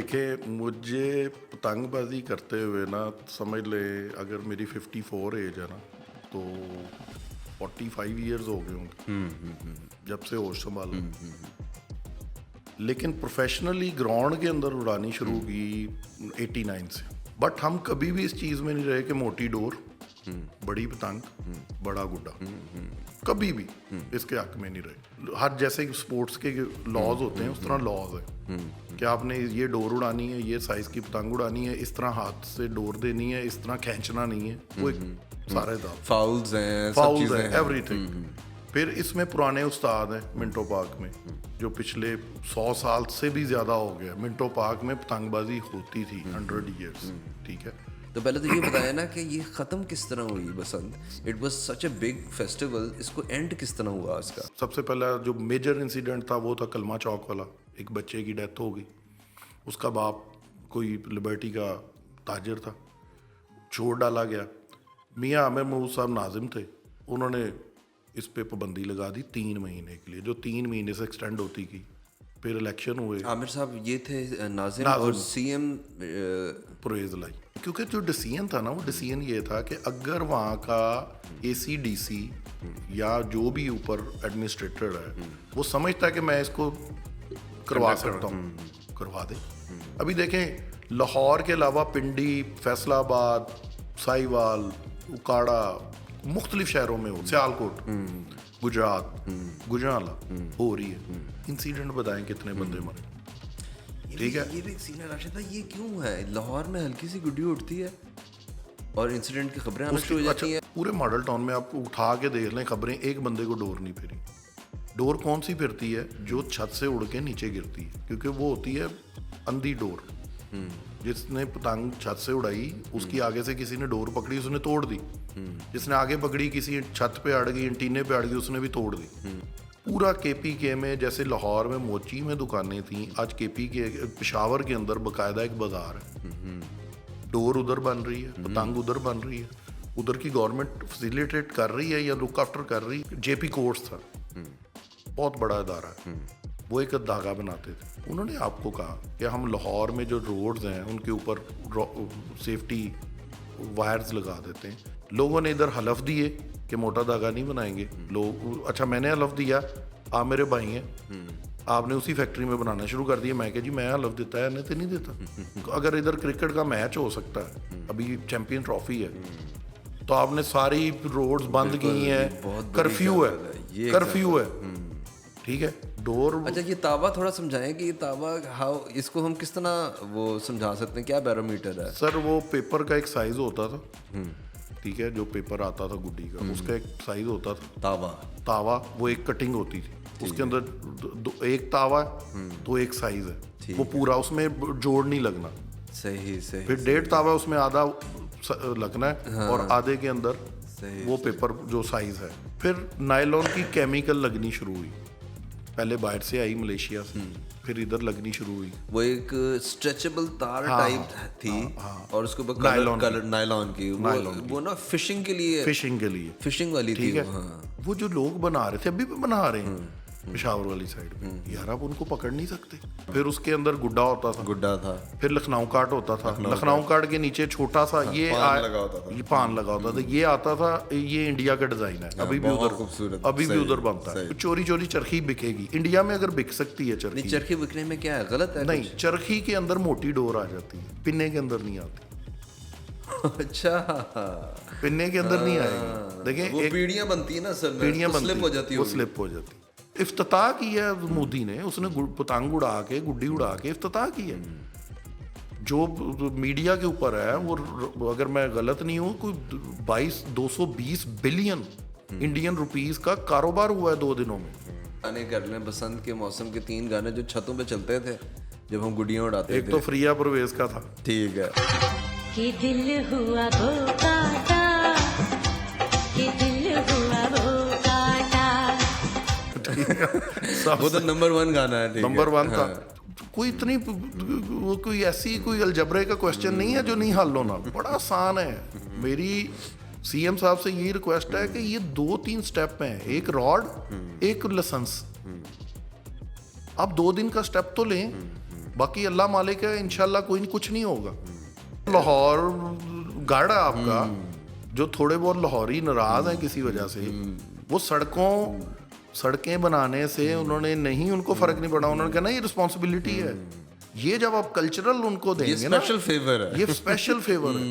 देखिए, मुझे पतंगबाजी करते हुए ना समझ ले, अगर मेरी 54 एज है ना तो 45 ईयर्स हो गए होंगे जब से होश संभाला। लेकिन प्रोफेशनली ग्राउंड के अंदर उड़ानी शुरू की 89 से। बट हम कभी भी इस चीज़ में नहीं रहे कि मोटी डोर, बड़ी पतंग, बड़ा गुड्डा, कभी भी इसके हक में नहीं रहे। हर जैसे स्पोर्ट्स के लॉज होते हैं उस तरह लॉज है कि आपने ये डोर उड़ानी है, ये साइज की पतंग उड़ानी है, इस तरह हाथ से डोर देनी है, इस तरह खींचना नहीं है। वो एक सारे फाउल्स हैं, फाउल्स हैं, एवरीथिंग। फिर इसमें पुराने उस्ताद हैं मिंटो पार्क में, जो पिछले 100 साल से भी ज़्यादा हो गया मिंटो पार्क में पतंगबाजी होती थी 100 ईयर्स। ठीक है, तो पहले तो ये बताया ना कि ये ख़त्म किस तरह हुई Basant. It was such a big festival, इसको एंड किस तरह हुआ इसका? सबसे पहला जो मेजर इंसिडेंट था वो था कलमा चौक वाला। एक बच्चे की डेथ हो गई, उसका बाप कोई लिबर्टी का ताजिर था, छोड़ डाला गया। मियाँ आमिर महमूद साहब नाजिम थे, उन्होंने इस पे पाबंदी लगा दी 3 महीने के लिए, जो 3 महीने से एक्सटेंड होती गई। फिर इलेक्शन हुए। आमिर साहब ये थे नाजिम और सीएम परवेज़ लाई। क्योंकि जो डिसीजन था ना, वो डिसीजन ये था कि अगर वहाँ का ACDC या जो भी ऊपर एडमिनिस्ट्रेटर है वो समझता है कि मैं इसको करवा सकता हूँ, करवा दे। अभी देखें, लाहौर के अलावा पिंडी, फैसलाबाद, साहिवाल, उकाड़ा, मुख्तलिफ शहरों में हो, सियालकोट, गुजरात, गुजराला हो रही है। इंसिडेंट बताएं कितने बंदे मरे। ठीक है, ये भी एक सीन है राशिद भाई, ये क्यों है? लाहौर में हल्की सी गुड्डी उठती है और इंसिडेंट की खबरें आना शुरू हो जाती हैं। पूरे मॉडल टाउन में आप उठा के देख लें खबरें, एक बंदे को डोर नहीं फिरी। डोर कौन सी फिरती है? जो छत से उड़ के नीचे गिरती है, क्योंकि वो होती है अंधी डोर। जिसने पतंग छत से उड़ाई, उसकी आगे से किसी ने डोर पकड़ी, उसने तोड़ दी। जिसने आगे पकड़ी, किसी छत पे अड़ गई, एंटीने पे अड़ गई, उसने भी तोड़ दी। पूरा KPK में, जैसे लाहौर में मोची में दुकानें थी, आज KPK पेशावर के अंदर बाकायदा एक बाजार है। डोर उधर बन रही है, पतंग उधर बन रही है। उधर की गवर्नमेंट फैसिलिटेट कर रही है या लुक आफ्टर कर रही है। JP कोर्ट्स था, बहुत बड़ा इदारा है, वो एक धागा बनाते थे। उन्होंने आपको कहा कि हम लाहौर में जो रोड्स हैं उनके ऊपर सेफ्टी वायर्स लगा देते हैं। लोगों ने इधर हलफ दिए कि मोटा धागा नहीं बनाएंगे। लोग, अच्छा मैंने हलफ दिया, आप मेरे भाई हैं, आपने उसी फैक्ट्री में बनाना शुरू कर दिया। मैं कह जी मैं हलफ देता है, नहीं तो नहीं देता। अगर इधर क्रिकेट का मैच हो सकता है, अभी चैंपियन ट्रॉफी है, तो आपने सारी रोड्स बंद की हैं, कर्फ्यू है, कर्फ्यू है। ठीक है, डोर। अच्छा, ये तावा थोड़ा समझाएं कि ये तावा हाउ, इसको हम किस तरह वो समझा सकते हैं, क्या बैरोमीटर है? सर, वो पेपर का एक साइज होता था। ठीक है, जो पेपर आता था गुड्डी का, उसका एक साइज होता था। तावा वो एक कटिंग होती थी, उसके अंदर एक तावा है तो एक साइज है, वो पूरा, उसमें जोड़ नहीं लगना। सही। फिर 1.5 तावा, उसमें आधा लगना है और आधे के अंदर वो पेपर जो साइज है। फिर नायलॉन की केमिकल लगनी शुरू हुई, पहले बाहर से आई मलेशिया से, फिर इधर लगनी शुरू हुई। वो एक स्ट्रेचेबल तार टाइप थी और उसके ऊपर कलर नायलॉन की, वो ना फिशिंग के लिए, फिशिंग वाली थी। वो जो लोग बना रहे थे, अभी भी बना रहे हैं पेशावर वाली साइड पे, यार आप उनको पकड़ नहीं सकते। फिर उसके अंदर गुड्डा था, फिर लखनऊ काट होता था। लखनऊ काट के नीचे छोटा सा ये पान लगा होता था, ये आता था, ये इंडिया का डिजाइन है, अभी भी उधर बनता है। चोरी चरखी बिकेगी इंडिया में, अगर बिक सकती है चरखी। चरखी बिकने में क्या है, गलत है? नहीं, चरखी के अंदर मोटी डोर आ जाती है, पिन्ने के अंदर नहीं आती। अच्छा, पिन्ने के अंदर नहीं आएगी। देखें, वो पीढ़ियां बनती है ना सर, पीढ़ियां बनती, वो स्लिप हो जाती। इफ्तिताह की है मोदी ने, उसने पतंग उड़ा के, गुड्डी उड़ा के इफ्तिताह की है। जो मीडिया के ऊपर है वो, अगर मैं गलत नहीं हूँ, कोई 220 बिलियन इंडियन रुपीस का कारोबार हुआ है 2 दिनों में। गाने कर लें, बसंत के मौसम के 3 गाने जो छतों पे चलते थे जब हम गुड्डियां उड़ाते थे। एक तो फ्रिया परवेज का था। ठीक है, कि दिल हुआ वो काटा, कि दिल हुआ वो काटा। वो तो नंबर 1 गाना है। नंबर 1 था। कोई इतनी वो कोई ऐसी कोई अलजबरे का क्वेश्चन नहीं है जो नहीं हल होना, बड़ा आसान है। मेरी CM साहब से यही रिक्वेस्ट है कि ये 2-3 स्टेप हैं, एक रॉड, एक लाइसेंस। आप 2 दिन का स्टेप तो लें, बाकी अल्लाह मालिक है, इंशाल्लाह कोई कुछ नहीं होगा। लाहौर गढ़ है आपका, जो थोड़े बहुत लाहौरी नाराज हैं किसी वजह से, वो सड़कें बनाने से उन्होंने नहीं, उनको फर्क नहीं पड़ा, उन्होंने कहा ना ये रिस्पॉन्सिबिलिटी है। ये जब आप कल्चरल उनको देंगे ना, स्पेशल फेवर है, ये स्पेशल फेवर है।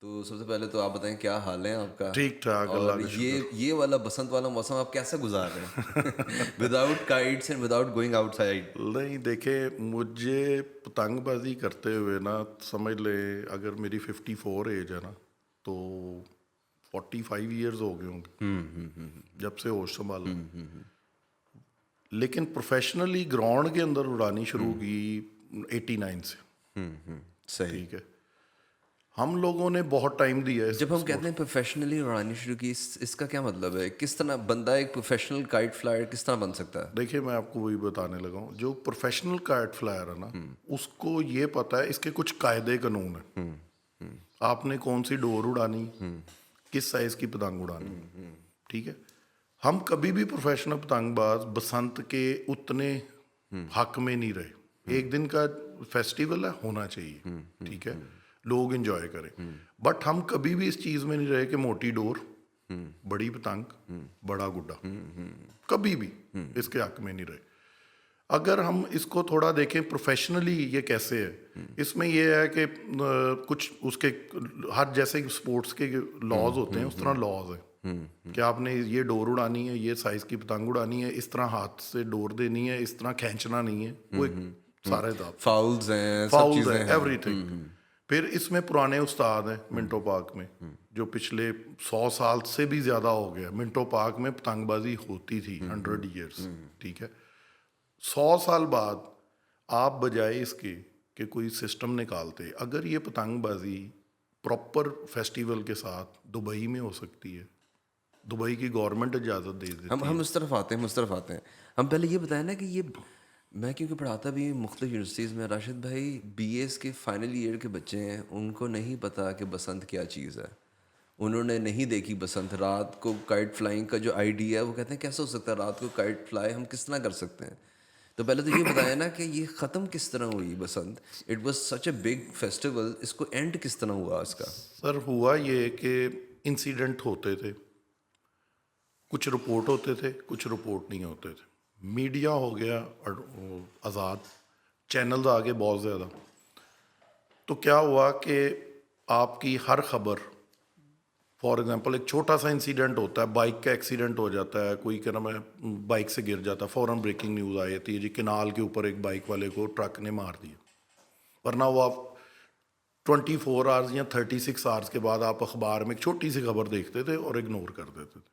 तो सबसे पहले तो आप बताएं क्या हाल है आपका? ठीक ठाक, और अल्लाह का शुक्र। ये वाला बसंत वाला मौसम आप कैसे गुजार रहे हैं without kites and without going outside? नहीं देखे, मुझे पतंगबाजी करते हुए ना, समझ ले अगर मेरी 54 एज है ना, तो 45 ईयर्स हो गए होंगे जब से होश संभाला। लेकिन प्रोफेशनली ग्राउंड के अंदर उड़ानी शुरू की 89 से। सही। ठीक है, हम लोगों ने बहुत टाइम दिया है। जब हम कहते हैं प्रोफेशनली उड़ानी शुरू की, इसका क्या मतलब है? किस तरह बंदा एक प्रोफेशनल काइट फ्लायर किस तरह बन सकता है? देखिए, मैं आपको वही बताने लगा हूँ। जो प्रोफेशनल काइट फ्लायर है ना, उसको ये पता है, इसके कुछ कायदे कानून है। आपने कौन सी डोर उड़ानी, किस साइज की पतंग उड़ानी। ठीक है, हम कभी भी प्रोफेशनल पतंगबाज बसंत के उतने हक में नहीं रहे। एक दिन का फेस्टिवल है, होना चाहिए, ठीक है, लोग एंजॉय करें। बट हम कभी भी इस चीज में नहीं रहे कि मोटी डोर, बड़ी पतंग, बड़ा गुड्डा, कभी भी इसके हक में नहीं रहे। अगर हम इसको थोड़ा देखें प्रोफेशनली ये कैसे है, इसमें ये है कि कुछ उसके हर जैसे स्पोर्ट्स के लॉज होते हैं, उस तरह लॉज है कि आपने ये डोर उड़ानी है, ये साइज की पतंग उड़ानी है, इस तरह हाथ से डोर देनी है, इस तरह खींचना नहीं है। वो एक सारे फाउल्स हैं, सब चीजें हैं, एवरीथिंग। फिर इसमें पुराने उस्ताद हैं मिंटो पार्क में, जो पिछले 100 साल से भी ज़्यादा हो गया मिंटो पार्क में पतंगबाजी होती थी, 100 ईयर्स। ठीक है, 100 साल बाद आप बजाय इसके कि कोई सिस्टम निकालते, अगर ये पतंगबाजी प्रॉपर फेस्टिवल के साथ दुबई में हो सकती है, दुबई की गवर्नमेंट इजाज़त दे देती है। हम उस तरफ आते हैं। हम पहले ये बताएं ना कि ये, मैं क्योंकि पढ़ाता भी मुख्तलिफ यूनिवर्सिटीज़ में, राशिद भाई BS के फाइनल ईयर के बच्चे हैं, उनको नहीं पता कि बसंत क्या चीज़ है। उन्होंने नहीं देखी बसंत। रात को काइट फ्लाइंग का जो आइडिया है, वो कहते हैं कैसे हो सकता है रात को काइट फ्लाई, हम किस तरह कर सकते हैं? तो पहले तो ये बताया ना कि ये ख़त्म किस तरह हुई Basant. It was such a big festival, इसको एंड किस तरह हुआ इसका? सर, हुआ ये कि इंसिडेंट होते थे, कुछ रिपोर्ट होते थे, कुछ रिपोर्ट नहीं होते थे। मीडिया हो गया और आज़ाद, चैनल्स आ गए बहुत ज़्यादा। तो क्या हुआ कि आपकी हर खबर, फॉर एग्जांपल एक छोटा सा इंसिडेंट होता है, बाइक का एक्सीडेंट हो जाता है, कोई क्या नाम है बाइक से गिर जाता है, फ़ौरन ब्रेकिंग न्यूज़ आ जाती है जी, किनाल के ऊपर एक बाइक वाले को ट्रक ने मार दिया। वरना वो आप 24 आवर्स या 36 आवर्स के बाद आप अखबार में एक छोटी सी खबर देखते थे और इग्नोर कर देते थे।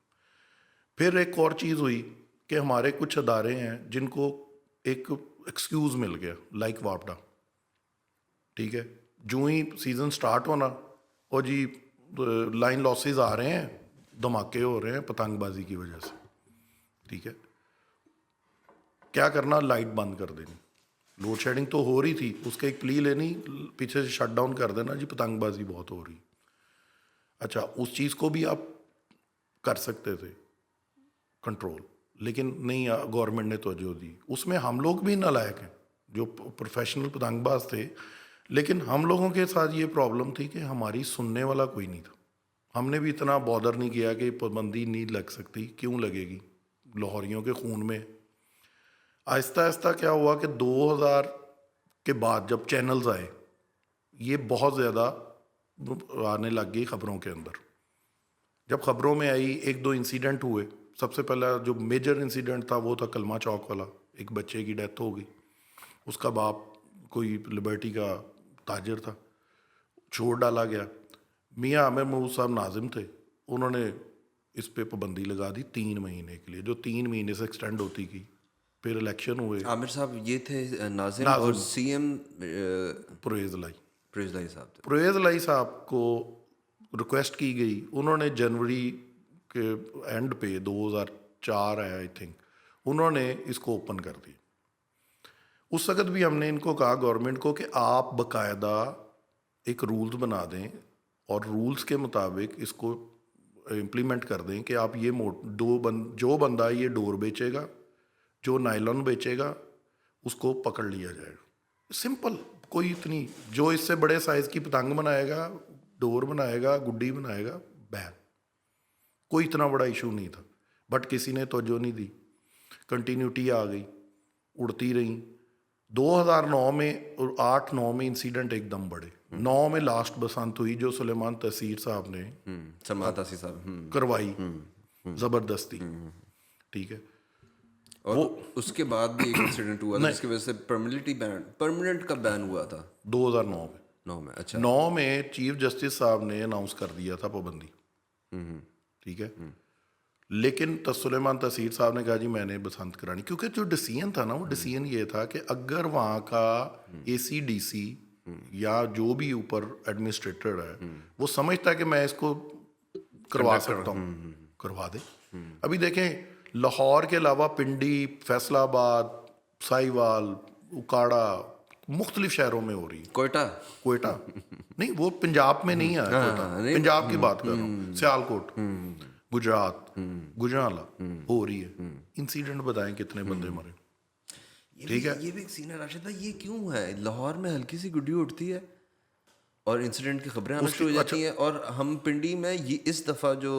फिर एक और चीज़ हुई कि हमारे कुछ अदारे हैं जिनको एक एक्सक्यूज़ मिल गया, लाइक वापडा। ठीक है, जो ही सीज़न स्टार्ट होना, और जी लाइन लॉसेस आ रहे हैं, धमाके हो रहे हैं पतंगबाजी की वजह से। ठीक है, क्या करना, लाइट बंद कर देनी। लोड शेडिंग तो हो रही थी, उसके एक प्ली लेनी, पीछे से शट डाउन कर देना जी पतंगबाजी बहुत हो रही। अच्छा, उस चीज़ को भी आप कर सकते थे कंट्रोल, लेकिन नहीं, गवर्नमेंट ने तवज्जो दी। उसमें हम लोग भी नालायक हैं जो प्रोफेशनल पतंगबाज थे, लेकिन हम लोगों के साथ ये प्रॉब्लम थी कि हमारी सुनने वाला कोई नहीं था। हमने भी इतना बॉदर नहीं किया कि पाबंदी नहीं लग सकती, क्यों लगेगी, लाहौरियों के खून में। आहिस्ता आहिस्ता क्या हुआ कि 2000 के बाद जब चैनल्स आए, ये बहुत ज़्यादा आने लग गई ख़बरों के अंदर। जब ख़बरों में आई, एक दो इंसिडेंट हुए। सबसे पहला जो मेजर इंसिडेंट था वो था कलमा चौक वाला, एक बच्चे की डेथ हो गई। उसका बाप कोई लिबर्टी का ताजर था, छोड़ डाला गया। मियाँ आमिर महमूद साहब नाजिम थे, उन्होंने इस पे पाबंदी लगा दी 3 महीने के लिए, जो 3 महीने से एक्सटेंड होती गई। फिर इलेक्शन हुए। आमिर साहब ये थे नाजिम और CM परवेज़ लाई साहब थे। परवेज़ लाई साहब को रिक्वेस्ट की गई, उन्होंने जनवरी के एंड पे 2004 है आई थिंक, उन्होंने इसको ओपन कर दी। उस वक्त भी हमने इनको कहा गवर्नमेंट को कि आप बकायदा एक रूल्स बना दें और रूल्स के मुताबिक इसको इम्प्लीमेंट कर दें कि आप ये जो बंदा ये डोर बेचेगा, जो नायलॉन बेचेगा, उसको पकड़ लिया जाएगा। सिंपल, कोई इतनी, जो इससे बड़े साइज की पतंग बनाएगा, डोर बनाएगा, गुड्डी बनाएगा, बैन। कोई इतना बड़ा इशू नहीं था, बट किसी ने तवज्जो नहीं दी, कंटिन्यूटी आ गई, उड़ती रही। 2009 में और 8-9 में इंसिडेंट एकदम बढ़े। 9 में लास्ट बसंत हुई जो सुलेमान तहसीर साहब ने सलमान तासी साहब करवाई जबरदस्ती, ठीक है। और उसके बाद भी एक इंसिडेंट हुआ था जिसकी वजह से परमानेंट का बैन हुआ था 2009 में। 9 में। अच्छा। 9 में चीफ जस्टिस साहब ने अनाउंस कर दिया था पाबंदी, ठीक है। लेकिन सुलेमान तहसीर साहब ने कहा जी मैंने बसंत करानी, क्योंकि जो डिसीजन था ना, वो डिसीजन ये था कि अगर वहाँ का ACDC या जो भी ऊपर एडमिनिस्ट्रेटर है वो समझता है कि मैं इसको करवा सकता हूँ, करवा दे। अभी देखें, लाहौर के अलावा पिंडी, फैसलाबाद, साहिवाल, उकाड़ा, मुख्तलिफ शहरों में हो रही है। कोयटा नहीं, वो पंजाब में नहीं है, कोयटा पंजाब की बात कर रहा हूँ, सियालकोट, गुजरात, गुजराला हो रही है। इंसिडेंट बताएं कितने बंदे मरे, ठीक है। ये भी एक सीन है राशिद भाई, ये क्यों है? लाहौर में हल्की सी गुड्डी उठती है और इंसिडेंट की खबरें आना शुरू हो जाती हैं। और हम पिंडी में ये इस दफ़ा जो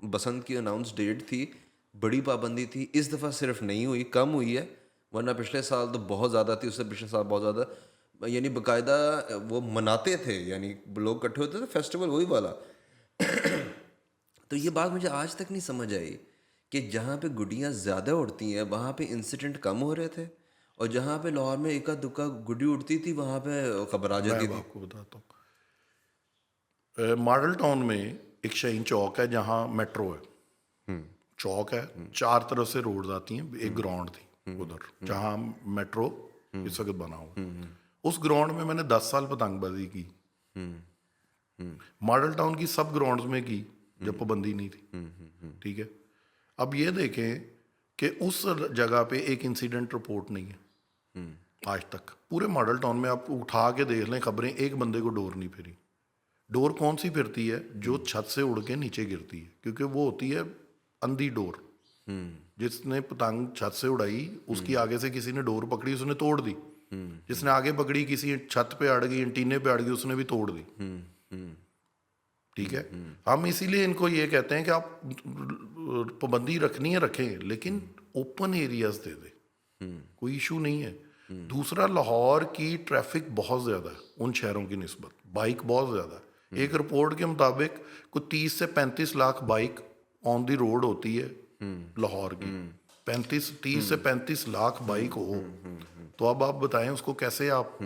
बसंत की अनाउंस डेट थी, बड़ी पाबंदी थी, इस दफ़ा सिर्फ नहीं हुई, कम हुई है, वरना पिछले साल तो बहुत ज़्यादा थी, उससे पिछले साल बहुत ज़्यादा, यानी बाकायदा वो मनाते थे, यानी लोग इकट्ठे होते थे, फेस्टिवल वही वाला। तो ये बात मुझे आज तक नहीं समझ आई कि जहाँ पे गुड्डियाँ ज़्यादा उड़ती हैं वहाँ पे इंसिडेंट कम हो रहे थे, और जहाँ पे लाहौर में एका दुक्का गुड्डी उड़ती थी वहाँ पे खबर आ जाती थी। आपको बताता हूँ, मॉडल टाउन में एक शाहीन चौक है जहाँ मेट्रो है, चौक है, 4 तरफ से रोड आती हैं, एक ग्राउंड थी उधर जहाँ मेट्रो इस वक्त बना हुआ। उस ग्राउंड में मैंने 10 साल पतंगबाजी की, मॉडल टाउन की सब ग्राउंड्स में की जब पाबंदी नहीं थी, ठीक है। अब ये देखें कि उस जगह पे एक इंसिडेंट रिपोर्ट नहीं है आज तक। पूरे मॉडल टाउन में आप उठा के देख लें खबरें, एक बंदे को डोर नहीं फिरी। डोर कौन सी फिरती है? जो छत से उड़ के नीचे गिरती है, क्योंकि वो होती है अंधी डोर। जिसने पतंग छत से उड़ाई, उसकी आगे से किसी ने डोर पकड़ी, उसने तोड़ दी। जिसने आगे पकड़ी, किसी छत पे अड़ गई, एंटीने पे अड़ गई, उसने भी तोड़ दी, ठीक है। हम इसीलिए इनको ये कहते हैं कि आप पाबंदी रखनी है रखें, लेकिन ओपन एरियाज दे दे, कोई इशू नहीं है। दूसरा, लाहौर की ट्रैफिक बहुत ज़्यादा है उन शहरों की निस्बत, बाइक बहुत ज़्यादा है। एक रिपोर्ट के मुताबिक कुछ 30 से 35 lakh bike on the road होती है लाहौर की। 30 से 35 लाख बाइक हो, तो अब आप बताएं उसको कैसे आप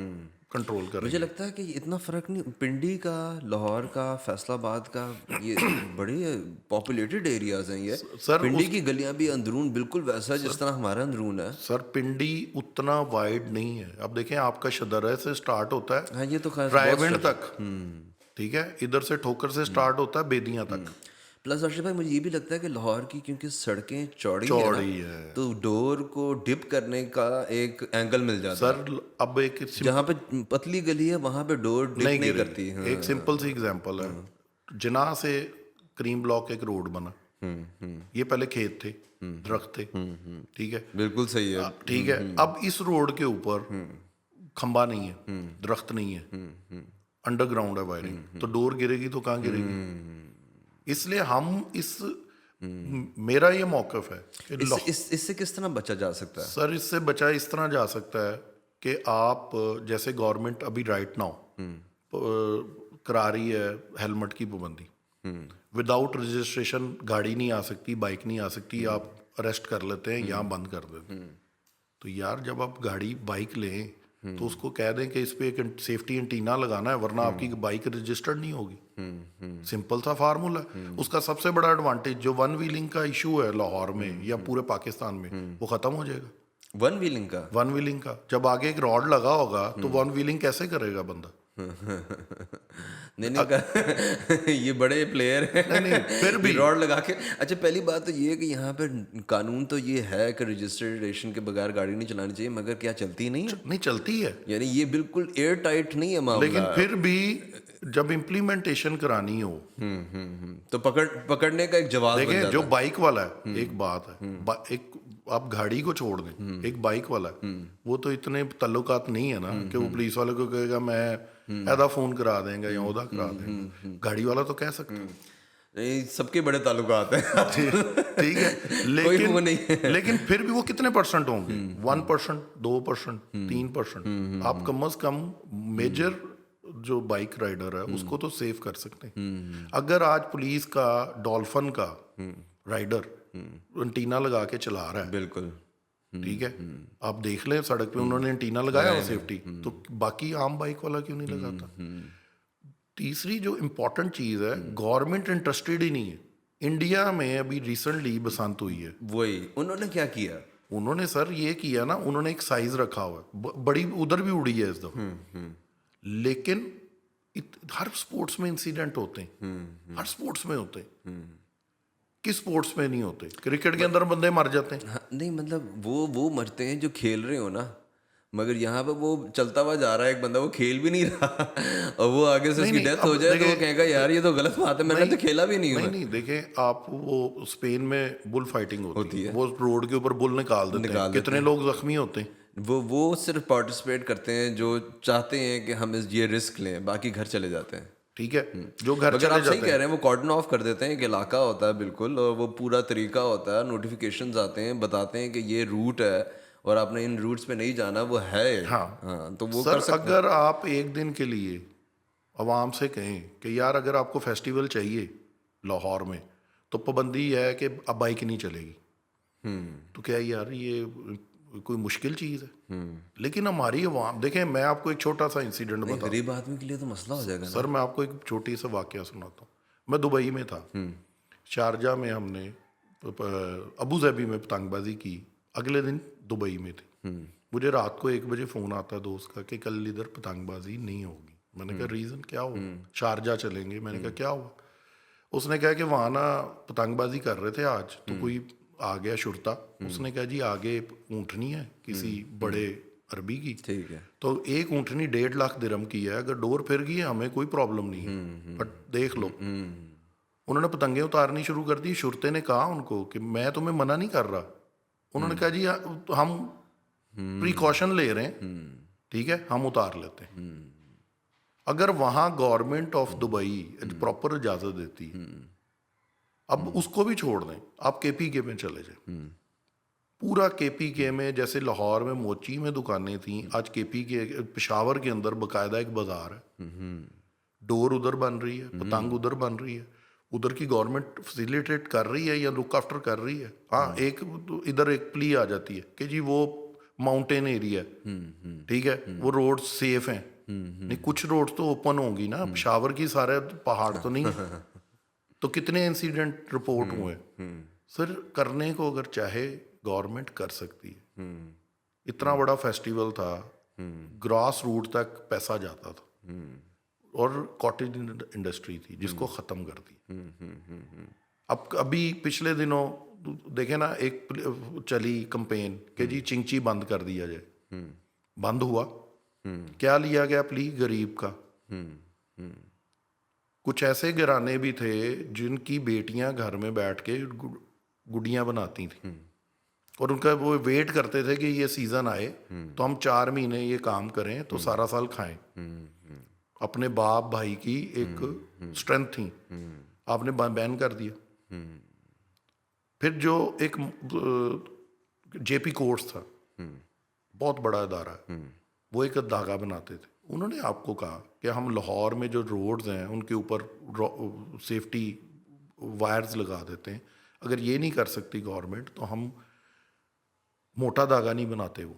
कंट्रोल करें। मुझे लगता है कि इतना फ़र्क नहीं, पिंडी का, लाहौर का, फैसलाबाद का, ये बड़े पॉपुलेटेड एरियाज हैं ये। सर, पिंडी की गलियां भी अंदरून बिल्कुल वैसा है जिस तरह हमारा अंदरून है। सर, पिंडी उतना वाइड नहीं है। अब देखें, आपका शदरा से स्टार्ट होता है, हाँ, ये तो खैर ट्राइवेंट तक, ठीक है, इधर से ठोकर से स्टार्ट होता है बेदियां तक। प्लस अर्शद भाई, मुझे ये भी लगता है कि लाहौर की क्योंकि सड़कें चौड़ी है, तो डोर को डिप करने का एक एंगल मिल जाता है। सर, अब एक जहाँ पे पतली गली है वहाँ पे डोर डिप नहीं करती। एक सिंपल सी एग्जांपल है, जिनाह से करीम ब्लॉक एक रोड बना, ये पहले खेत थे, दरख्त थे, ठीक है, बिल्कुल सही है, ठीक है। अब इस रोड के ऊपर खंबा नहीं है, दरख्त नहीं है, अंडरग्राउंड है वायरिंग, तो डोर गिरेगी तो कहाँ गिरेगी? इसलिए हम मेरा ये मौकफ है कि इससे किस तरह बचा जा सकता है? सर, इससे बचा इस तरह जा सकता है कि आप, जैसे गवर्नमेंट अभी राइट नाउ करा रही है हेलमेट की पाबंदी, विदाउट रजिस्ट्रेशन गाड़ी नहीं आ सकती, बाइक नहीं आ सकती, आप अरेस्ट कर लेते हैं या बंद कर देते हैं। तो यार, जब आप गाड़ी बाइक लें तो उसको कह दें कि इस पे एक सेफ्टी एंटीना लगाना है, वरना आपकी बाइक रजिस्टर्ड नहीं होगी। सिंपल सा फार्मूला है। उसका सबसे बड़ा एडवांटेज, जो वन व्हीलिंग का इशू है लाहौर में या पूरे पाकिस्तान में, वो खत्म हो जाएगा। वन व्हीलिंग का जब आगे एक रॉड लगा होगा तो वन व्हीलिंग कैसे करेगा बंदा? नहीं ये बड़े प्लेयर हैं। नहीं, फिर भी रॉड लगा के। अच्छा, पहली बात तो ये है कि यहाँ पे कानून तो ये है कि रजिस्ट्रेशन के बगैर गाड़ी नहीं चलानी चाहिए, मगर क्या चलती नहीं है? नहीं चलती है, यानी ये बिल्कुल एयर टाइट नहीं है मामला। लेकिन फिर भी जब इम्प्लीमेंटेशन करानी हो, तो पकड़ने का एक जवाब बन देखें जाता जो है। बाइक वाला है, एक बात है, एक आप गाड़ी को छोड़ दें, एक बाइक वाला है, वो तो इतने ताल्लुकात नहीं है ना कि वो पुलिस वाले को कहेगा मैं ऐदा फोन करा देंगे या उदा करा देंगे। गाड़ी वाला तो कह सकता है, नहीं, सबके बड़े ताल्लुकात हैं। ठीक है, कोई वो नहीं है। लेकिन फिर भी वो कितने परसेंट होंगे? 1%, 2%, 3%। आप कम अज कम मेजर जो बाइक राइडर है उसको तो सेव कर सकते हैं। अगर आज पुलिस का डॉल्फिन का राइडर एंटीना लगा के चला रहा है, बिल्कुल। ठीक है, आप देख लें सड़क पे उन्होंने एंटीना लगाया हो सेफ्टी, तो बाकी आम बाइक वाला क्यों नहीं लगाता? तीसरी जो इम्पोर्टेंट चीज़ है, गवर्नमेंट इंटरेस्टेड ही नहीं है। इंडिया में अभी रिसेंटली बसंत हुई है, वही उन्होंने क्या किया, उन्होंने सर ये किया ना, उन्होंने एक साइज रखा हुआ है, बड़ी उधर भी उड़ी है इस दफा। लेकिन हर स्पोर्ट्स में इंसिडेंट होते हैं, हर स्पोर्ट्स में होते हैं। किस स्पोर्ट्स में नहीं होते? क्रिकेट के अंदर बंदे मर जाते हैं। हाँ, नहीं मतलब वो मरते हैं जो खेल रहे हो ना, मगर यहाँ पे वो चलता हुआ जा रहा है एक बंदा, वो खेल भी नहीं रहा और वो आगे से उसकी नहीं, डेथ अब हो जाए तो वो देखिए- कहेगा यार ये तो गलत बात है, मैंने तो खेला भी नहीं हूँ। नहीं, देखें आप, वो स्पेन में बुल फाइटिंग होती है, है। वो रोड के ऊपर बुल निकाल देते हैं, कितने लोग जख्मी होते हैं। वो सिर्फ पार्टिसिपेट करते हैं जो चाहते हैं कि हम ये रिस्क लें, बाकी घर चले जाते हैं। ठीक है, जो घर अगर चले आप सही जाते कह रहे हैं, वो कॉर्डन ऑफ कर देते हैं, एक इलाका होता है बिल्कुल, और वो पूरा तरीका होता है, नोटिफिकेशंस आते हैं, बताते हैं कि ये रूट है और आपने इन रूट्स पे नहीं जाना, वो है। हाँ, तो वो सर कर सकते अगर आप एक दिन के लिए आवाम से कहें कि यार अगर आपको फेस्टिवल चाहिए लाहौर में, तो पाबंदी है कि अब बाइक नहीं चलेगी, तो क्या यार ये कोई मुश्किल चीज़ है? लेकिन हमारी आवाम, देखें मैं आपको एक छोटा सा इंसिडेंट हैं। बता, गरीब आदमी के लिए तो मसला हो जाएगा ना। सर मैं आपको एक छोटी सा वाकया सुनाता हूँ। मैं दुबई में था, शारजा में हमने अबू धाबी में पतंगबाजी की, अगले दिन दुबई में थे। मुझे रात को 1 बजे फ़ोन आता है दोस्त का कि कल इधर पतंगबाजी नहीं होगी। मैंने कहा रीज़न क्या हुआ? शारजा चलेंगे। मैंने कहा क्या हुआ? उसने कहा कि वहाँ ना पतंगबाजी कर रहे थे आज, तो कोई आ गया शुरता, उसने कहा जी आगे ऊँटनी है किसी बड़े अरबी की, ठीक है, तो एक ऊँटनी 1.5 लाख दिरहम की है, अगर डोर फिर गई है हमें कोई प्रॉब्लम नहीं है, बट देख लो। उन्होंने पतंगे उतारनी शुरू कर दी। शुरते ने कहा उनको कि मैं तुम्हें मना नहीं कर रहा। उन्होंने कहा जी हम प्रिकॉशन ले रहे हैं, ठीक है हम उतार लेते हैं। अगर वहाँ गवर्नमेंट ऑफ दुबई प्रॉपर इजाज़त देती, अब उसको भी छोड़ दें, आप KPK में चले जाए, पूरा KPK में, जैसे लाहौर में मोची में दुकानें थी, आज KPK पेशावर के अंदर बाकायदा एक बाजार है, डोर उधर बन रही है, पतंग उधर बन रही है, उधर की गवर्नमेंट फैसिलिटेट कर रही है या लुक आफ्टर कर रही है। हाँ, एक इधर एक प्ली आ जाती है कि जी वो माउंटेन एरिया है, ठीक है, वो रोड सेफ हैं, नहीं कुछ रोड तो ओपन होंगी ना, पेशावर की सारे पहाड़ तो नहीं है। तो कितने इंसिडेंट रिपोर्ट हुए। सर करने को अगर चाहे गवर्नमेंट कर सकती है। इतना बड़ा फेस्टिवल था, ग्रास रूट तक पैसा जाता था, और कॉटेज इंडस्ट्री थी जिसको ख़त्म कर दी। अब अभी पिछले दिनों देखे ना, एक चली कंपेन कि जी चिंची बंद कर दिया जाए, बंद हुआ, क्या लिया गया प्ली? गरीब का। कुछ ऐसे घराने भी थे जिनकी बेटियां घर में बैठ के गुड़ियाँ बनाती थी, और उनका वो वेट करते थे कि ये सीज़न आए तो हम 4 महीने ये काम करें तो सारा साल खाएं। अपने बाप भाई की एक स्ट्रेंथ थी, आपने बैन कर दिया। फिर जो एक JP कोर्स था, बहुत बड़ा इदारा है, वो एक धागा बनाते थे। उन्होंने आपको कहा कि हम लाहौर में जो रोड्स हैं उनके ऊपर सेफ्टी वायर्स लगा देते हैं, अगर ये नहीं कर सकती गवर्नमेंट तो हम मोटा धागा नहीं बनाते। वो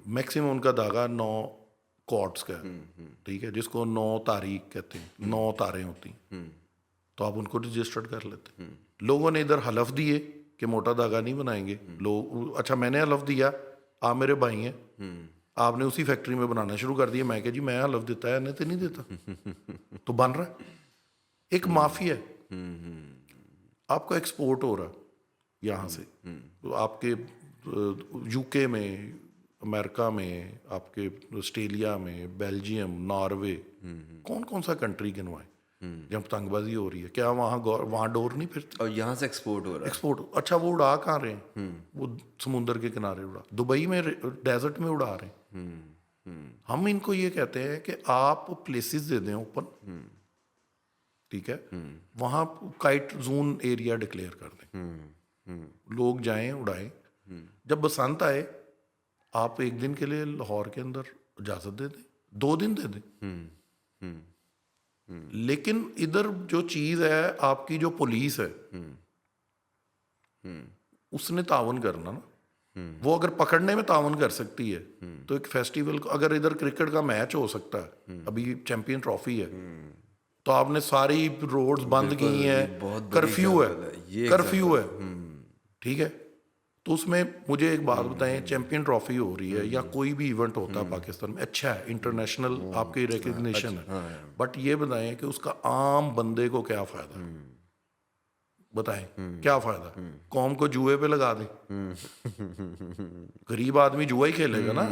मैक्सिमम उनका धागा 9 कॉर्ड्स का है, ठीक है, जिसको 9 तारीख कहते हैं, 9 तारें होती, तो आप उनको रजिस्टर्ड कर लेते। लोगों ने इधर हलफ दिए कि मोटा धागा नहीं बनाएंगे। लोग, अच्छा मैंने हलफ दिया, आप मेरे भाई हैं, आपने उसी फैक्ट्री में बनाना शुरू कर दिया। मैं कह जी मैं हलफ देता है, नहीं तो नहीं देता, तो बन रहा है। एक माफिया है, आपका एक्सपोर्ट हो रहा है यहाँ से, तो आपके UK में, अमेरिका में, आपके ऑस्ट्रेलिया में, बेल्जियम, नॉर्वे, कौन कौन सा कंट्री गिनवाएं जब पतंगबाजी हो रही है? क्या वहाँ डोर नहीं फिरती? और यहाँ से एक्सपोर्ट हो रहा है। एक्सपोर्ट, अच्छा वो उड़ा कहाँ रहे हैं? वो समुंदर के किनारे उड़ा, दुबई में डेजर्ट में उड़ा रहे हैं। हम इनको ये कहते हैं कि आप प्लेसेस दे दें ओपन, ठीक है, वहाँ काइट जोन एरिया डिक्लेयर कर दें, लोग जाएं उड़ाएं। जब बसंत आए आप एक दिन के लिए लाहौर के अंदर इजाजत दे दें, 2 दिन दे दें। लेकिन इधर जो चीज है, आपकी जो पुलिस है, उसने तावन करना ना। वो अगर पकड़ने में तावन कर सकती है तो एक फेस्टिवल को, अगर इधर क्रिकेट का मैच हो सकता है, अभी चैंपियन ट्रॉफी है, तो आपने सारी रोड्स बंद की हैं, कर्फ्यू है, कर्फ्यू है, ठीक है। तो उसमें मुझे एक बात बताएं, चैंपियन ट्रॉफी हो रही है या कोई भी इवेंट होता है पाकिस्तान में, अच्छा है, इंटरनेशनल आपकी रिकग्निशन है, बट ये बताएं कि उसका आम बंदे को क्या फायदा है? बताएं क्या फायदा? कौम को जुए पे लगा दें, गरीब आदमी जुआ ही खेलेगा ना।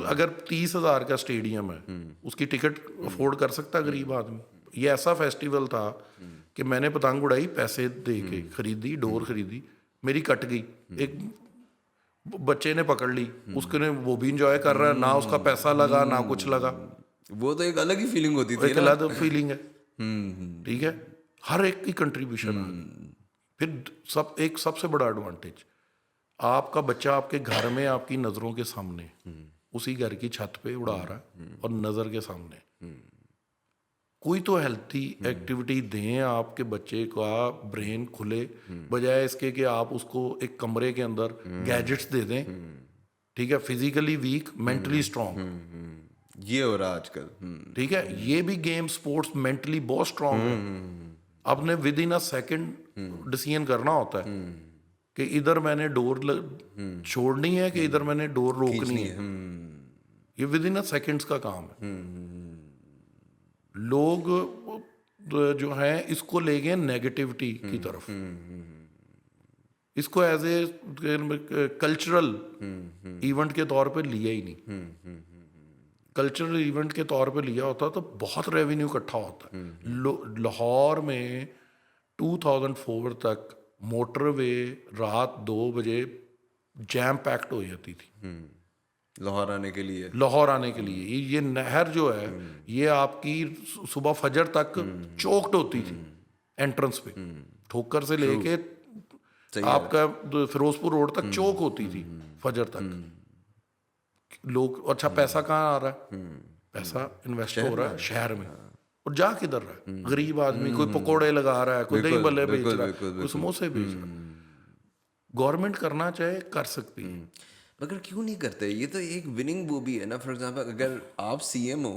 अगर 30,000 का स्टेडियम है, उसकी टिकट अफोर्ड कर सकता गरीब आदमी? ये ऐसा फेस्टिवल था कि मैंने पतंग उड़ाई, पैसे दे के खरीदी, डोर खरीदी, मेरी कट गई, एक बच्चे ने पकड़ ली, उसके वो भी इंजॉय कर रहा है, ना उसका पैसा लगा ना कुछ लगा। वो तो एक अलग ही फीलिंग होती थी, एक अलग फीलिंग है, ठीक है। हर एक की कंट्रीब्यूशन है। फिर एक सबसे बड़ा एडवांटेज, आपका बच्चा आपके घर में आपकी नज़रों के सामने, उसी घर की छत पे उड़ा रहा है और नज़र के सामने। कोई तो हेल्थी एक्टिविटी दें, आपके बच्चे का ब्रेन खुले, बजाय इसके कि आप उसको एक कमरे के अंदर गैजेट्स दे दें, ठीक है, फिजिकली वीक मेंटली स्ट्रांग। ये हो रहा आजकल, ठीक है। ये भी गेम स्पोर्ट्स मेंटली बहुत स्ट्रांग है। आपने with in a second decision करना होता है कि इधर मैंने डोर छोड़नी है कि इधर मैंने डोर रोकनी है। ये विद इन अ सेकेंड्स का काम है। लोग जो हैं इसको ले गए नेगेटिविटी की तरफ, इसको एज ए कल्चरल इवेंट के तौर पे लिया ही नहीं। कल्चरल इवेंट के तौर पे लिया होता तो बहुत रेवेन्यू इकट्ठा होता है। लाहौर में 2004 तक मोटरवे रात 2 बजे जैम पैक्ड हो जाती थी लाहौर आने के लिए। लाहौर आने के लिए ये नहर जो है, ये आपकी सुबह फजर तक चौकड होती थी एंट्रेंस पे, ठोकर से लेके आपका फिरोजपुर रोड तक चौक होती थी फजर तक। लोग, अच्छा पैसा कहाँ आ रहा है? पैसा इन्वेस्ट हो रहा है शहर में, और जा किधर रहा है? गरीब आदमी कोई पकोड़े लगा रहा है, कोई दही बल्ले बेच रहा है, कोई समोसे बेच रहा है। गवर्नमेंट करना चाहे कर सकती है, मगर क्यों नहीं करते? ये तो एक विनिंग वो भी है ना। फॉर एग्जांपल अगर आप सीएम हो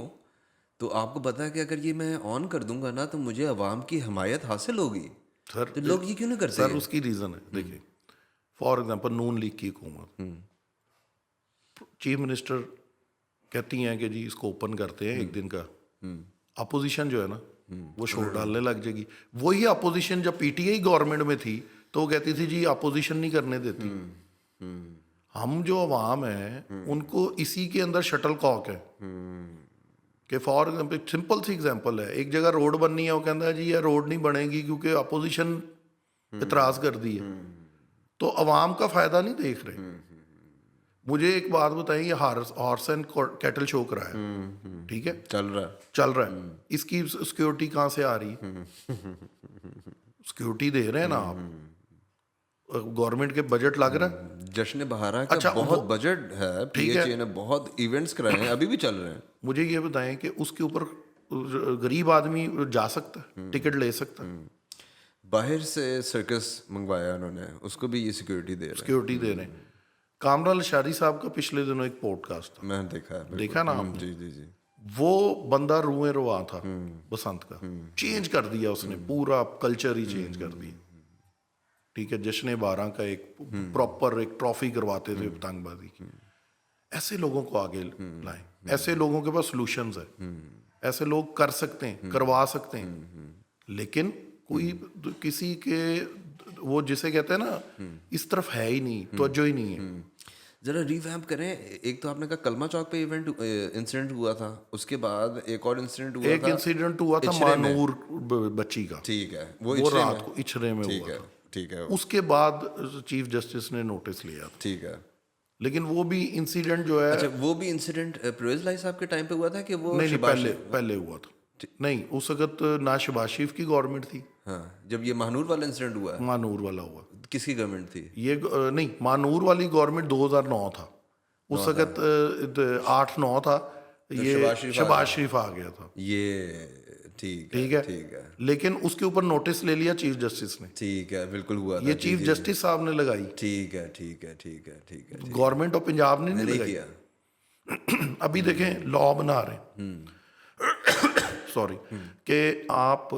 तो आपको पता है कि अगर ये मैं ऑन कर दूंगा ना तो मुझे अवाम की हमायत हासिल होगी, सर। तो लोग ये क्यों नहीं करते? सर उसकी रीज़न है, देखिए फॉर एग्जांपल नून लीग की हुकूमत, चीफ मिनिस्टर कहती हैं कि जी इसको ओपन करते हैं एक दिन का, अपोजिशन जो है ना वो शोर डालने लग जाएगी। वही अपोजिशन जब पीटीआई गवर्नमेंट में थी तो वो कहती थी जी अपोजिशन नहीं करने देती। हम जो अवाम है उनको इसी के अंदर शटल कॉक है कि फॉर एग्जाम्पल सिंपल सी एग्जांपल है, एक जगह रोड बननी है, वो कहता है जी ये रोड नहीं बनेगी क्योंकि अपोजिशन इतराज़ कर दी है, तो अवाम का फ़ायदा नहीं देख रहे। मुझे एक बात बताइए, हॉर्स एंड कैटल शो करा है, ठीक है, चल रहा है, इसकी सिक्योरिटी कहाँ से आ रही है? सिक्योरिटी दे रहे हैं ना आप, गवर्नमेंट के बजट लग रहा है। जश्न बहारा का अच्छा, बहुत बजट है, पीएचए ने बहुत इवेंट्स कराए हैं, अभी भी चल रहे हैं। मुझे ये बताएं कि उसके ऊपर गरीब आदमी जा सकता है, टिकट ले सकता है? बाहर से सर्कस मंगवाया उन्होंने, उसको भी ये सिक्योरिटी दे रहे हैं। कामरान अशारी साहब का पिछले दिनों एक पॉडकास्ट था, मैंने देखा ना आपने? जी। वो बंदा रुए रुआ था बसंत का, चेंज कर दिया उसने, पूरा कल्चर ही चेंज कर दिया, ठीक है। जश्न बारह का एक प्रॉपर एक ट्रॉफी करवाते थे पतंगबाजी की। ऐसे लोगों को आगे लाएं, ऐसे लोगों के पास सॉल्यूशंस है, ऐसे लोग कर सकते हैं, करवा सकते हैं। लेकिन कोई किसी के वो जिसे कहते हैं ना, इस तरफ है ही नहीं, तवज्जो ही नहीं है। ज़रा रिवैम्प करें। एक तो आपने कहा कलमा चौक पे इंसिडेंट हुआ था, उसके बाद एक और इंसिडेंट हुआ एक था इंसिडेंट हुआ था इचरे में। मानूर बच्ची का, ठीक है, वो इचरे रात में। को इचरे में ठीक हुआ है, था। ठीक है, उसके बाद चीफ जस्टिस ने नोटिस लिया था, ठीक है। लेकिन वो भी इंसिडेंट जो है अच्छा, वो भी इंसिडेंट परवेज लाई साहब के टाइम पे हुआ था कि वो नहीं शहबाज पहले शरीफ- पहले हुआ था। नहीं, उस वक्त ना शहबाज शरीफ की गवर्नमेंट थी, हाँ, जब ये महानूर वाला इंसिडेंट हुआ है, मानूर वाला हुआ। किसकी गवर्नमेंट थी? ये नहीं, मानूर वाली गवर्नमेंट 2009 था, उस वक्त 8-9 था, ये शहबाज शरीफ आ गया था। ये ठीक ठीक है, ठीक है, लेकिन उसके ऊपर नोटिस ले लिया चीफ जस्टिस ने, ठीक है, बिल्कुल हुआ था। ये जी, चीफ जी, जस्टिस साहब ने लगाई, ठीक है, ठीक है, ठीक है, ठीक है, ठीक गवर्नमेंट ऑफ पंजाब ने है। नहीं नहीं लगाई। किया। अभी देखें लॉ बना रहे हैं सॉरी, कि आप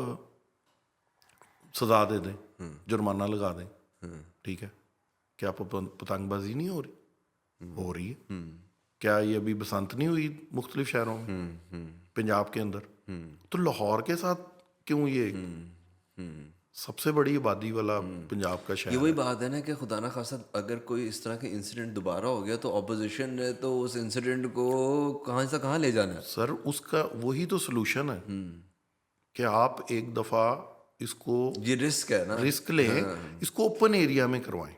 सजा दे दें, जुर्माना लगा दें, ठीक है, क्या पतंगबाजी नहीं हो रही? हो रही है। क्या ये अभी बसंत नहीं हुई मुख्तलिफ शहरों में पंजाब के अंदर? तो लाहौर के साथ क्यों ये सबसे बड़ी आबादी वाला पंजाब का ये शहर वही है। बात है ना कि खुदा ना खासा अगर कोई इस तरह के इंसिडेंट दोबारा हो गया तो ऑपोजिशन ने तो उस इंसिडेंट को कहाँ से कहाँ ले जाना है। सर उसका वही तो सोल्यूशन है कि आप एक दफा इसको ये रिस्क है ना। रिस्क लें, इसको ओपन एरिया में करवाएं,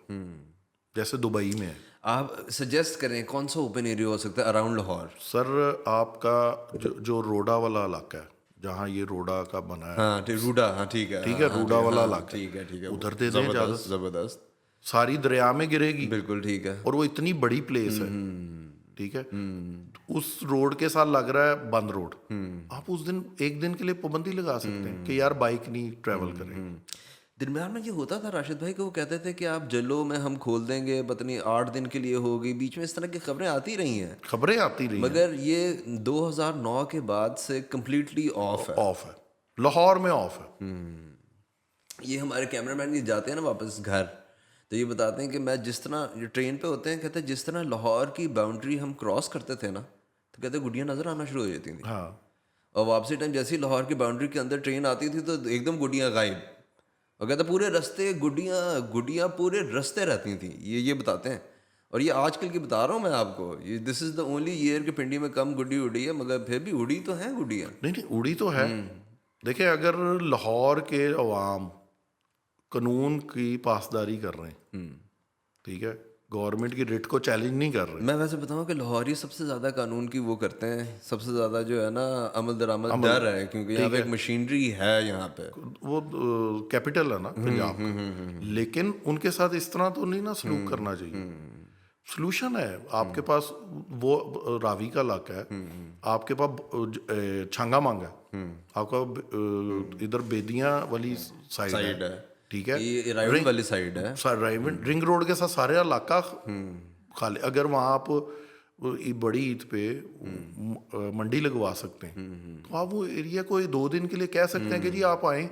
जैसे दुबई में है। आप सजेस्ट करें कौन सा ओपन एरिया हो सकता है अराउंड लाहौर? सर आपका जो रोडा वाला इलाका है, जहाँ ये रोडा का बना है, हाँ ठीक, रूडा, हाँ ठीक है, ठीक है, हाँ, रूडा ठीक है, वाला हाँ, इलाका, ठीक है, ठीक है, उधर दे दें इजाजत, जबरदस्त, सारी दरिया में गिरेगी, बिल्कुल ठीक है। और वो इतनी बड़ी प्लेस है, ठीक है, उस रोड के साथ लग रहा है बंद रोड, आप उस दिन एक दिन के लिए पाबंदी लगा सकते हैं कि यार बाइक नहीं ट्रैवल करें। दरम्यान में ये होता था राशिद भाई कि वो कहते थे कि आप जलो में हम खोल देंगे, पता नहीं 8 दिन के लिए होगी, बीच में इस तरह की खबरें आती रही हैं, खबरें आती रही हैं, मगर ये 2009 के बाद से कम्प्लीटली ऑफ है। ऑफ है, लाहौर में ऑफ है। ये हमारे कैमरामैन ये जाते हैं ना वापस घर, तो ये बताते हैं कि मैं जिस तरह ये ट्रेन पे होते हैं, कहते हैं जिस तरह लाहौर की बाउंड्री हम क्रॉस करते थे ना, तो कहते गुड़ियाँ नजर आना शुरू हो जाती थी, हाँ, और वापसी टाइम जैसे ही लाहौर की बाउंड्री के अंदर ट्रेन आती थी तो एकदम गुड़ियाँ गायब, और कहते पूरे रास्ते गुड़ियाँ पूरे रास्ते रहती थी। ये बताते हैं, और ये आजकल की बता रहा हूँ मैं आपको, ये this is the only year कि पिंडी में कम गुड्डी उड़ी है, मगर फिर भी उड़ी तो है गुड़ियाँ। नहीं उड़ी तो है। देखिए, अगर लाहौर के अवाम कानून की पासदारी कर रहे हैं, ठीक है, गवर्नमेंट की रिट को चैलेंज नहीं कर रहे, मैं वैसे बताऊं कि लाहौरी सबसे ज़्यादा कानून की वो करते हैं, सबसे ज़्यादा जो है ना अमल दरामद डर है, क्योंकि यहाँ पे एक मशीनरी है यहाँ पे, वो कैपिटल है ना पंजाब का, लेकिन उनके साथ इस तरह तो नहीं ना सलूक करना चाहिए। सोल्यूशन है, आपके पास वो रावी का इलाका है, आपके पास छांगा मांगा, आपका इधर बेदियां वाली साइड है, ठीक है, ये राइवल वाली साइड है, रिंग रोड के साथ सारे इलाका खाली। अगर वहाँ आप बड़ी ईद पे मंडी लगवा सकते हैं, तो आप वो एरिया को 2 दिन के लिए कह सकते हैं कि जी आप आए।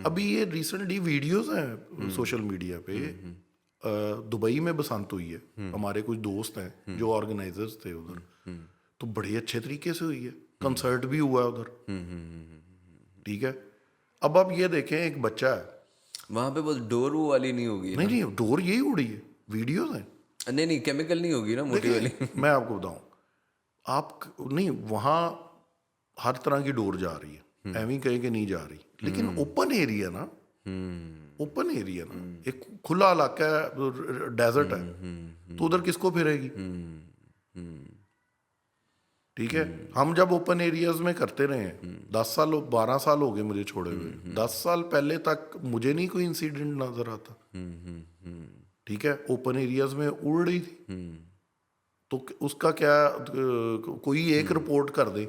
अभी ये रिसेंटली वीडियोस हैं सोशल मीडिया पे, दुबई में बसंत हुई है, हमारे कुछ दोस्त हैं जो ऑर्गेनाइजर्स थे उधर, तो बड़े अच्छे तरीके से हुई है, कंसर्ट भी हुआ है उधर, ठीक है। अब आप ये देखें, एक बच्चा है वहाँ पे वो डोर वो वाली नहीं होगी, नहीं डोर यही उड़ी है, वीडियोस हैं, नहीं केमिकल नहीं होगी ना मोटी वाली। मैं आपको बताऊं, आप नहीं, वहाँ हर तरह की डोर जा रही है, ऐਵੇਂ कहीं के नहीं जा रही, लेकिन ओपन एरिया ना, ओपन एरिया ना, एक खुला इलाका है, डेजर्ट है, तो उधर किसको फिरेगी, ठीक है। हम जब ओपन एरियाज में करते रहे हैं, 10 साल 12 साल हो गए मुझे छोड़े हुए, 10 साल पहले तक मुझे नहीं कोई इंसिडेंट नजर आता, ठीक है, ओपन एरियाज में उड़ रही थी, तो उसका क्या कोई एक रिपोर्ट कर दे।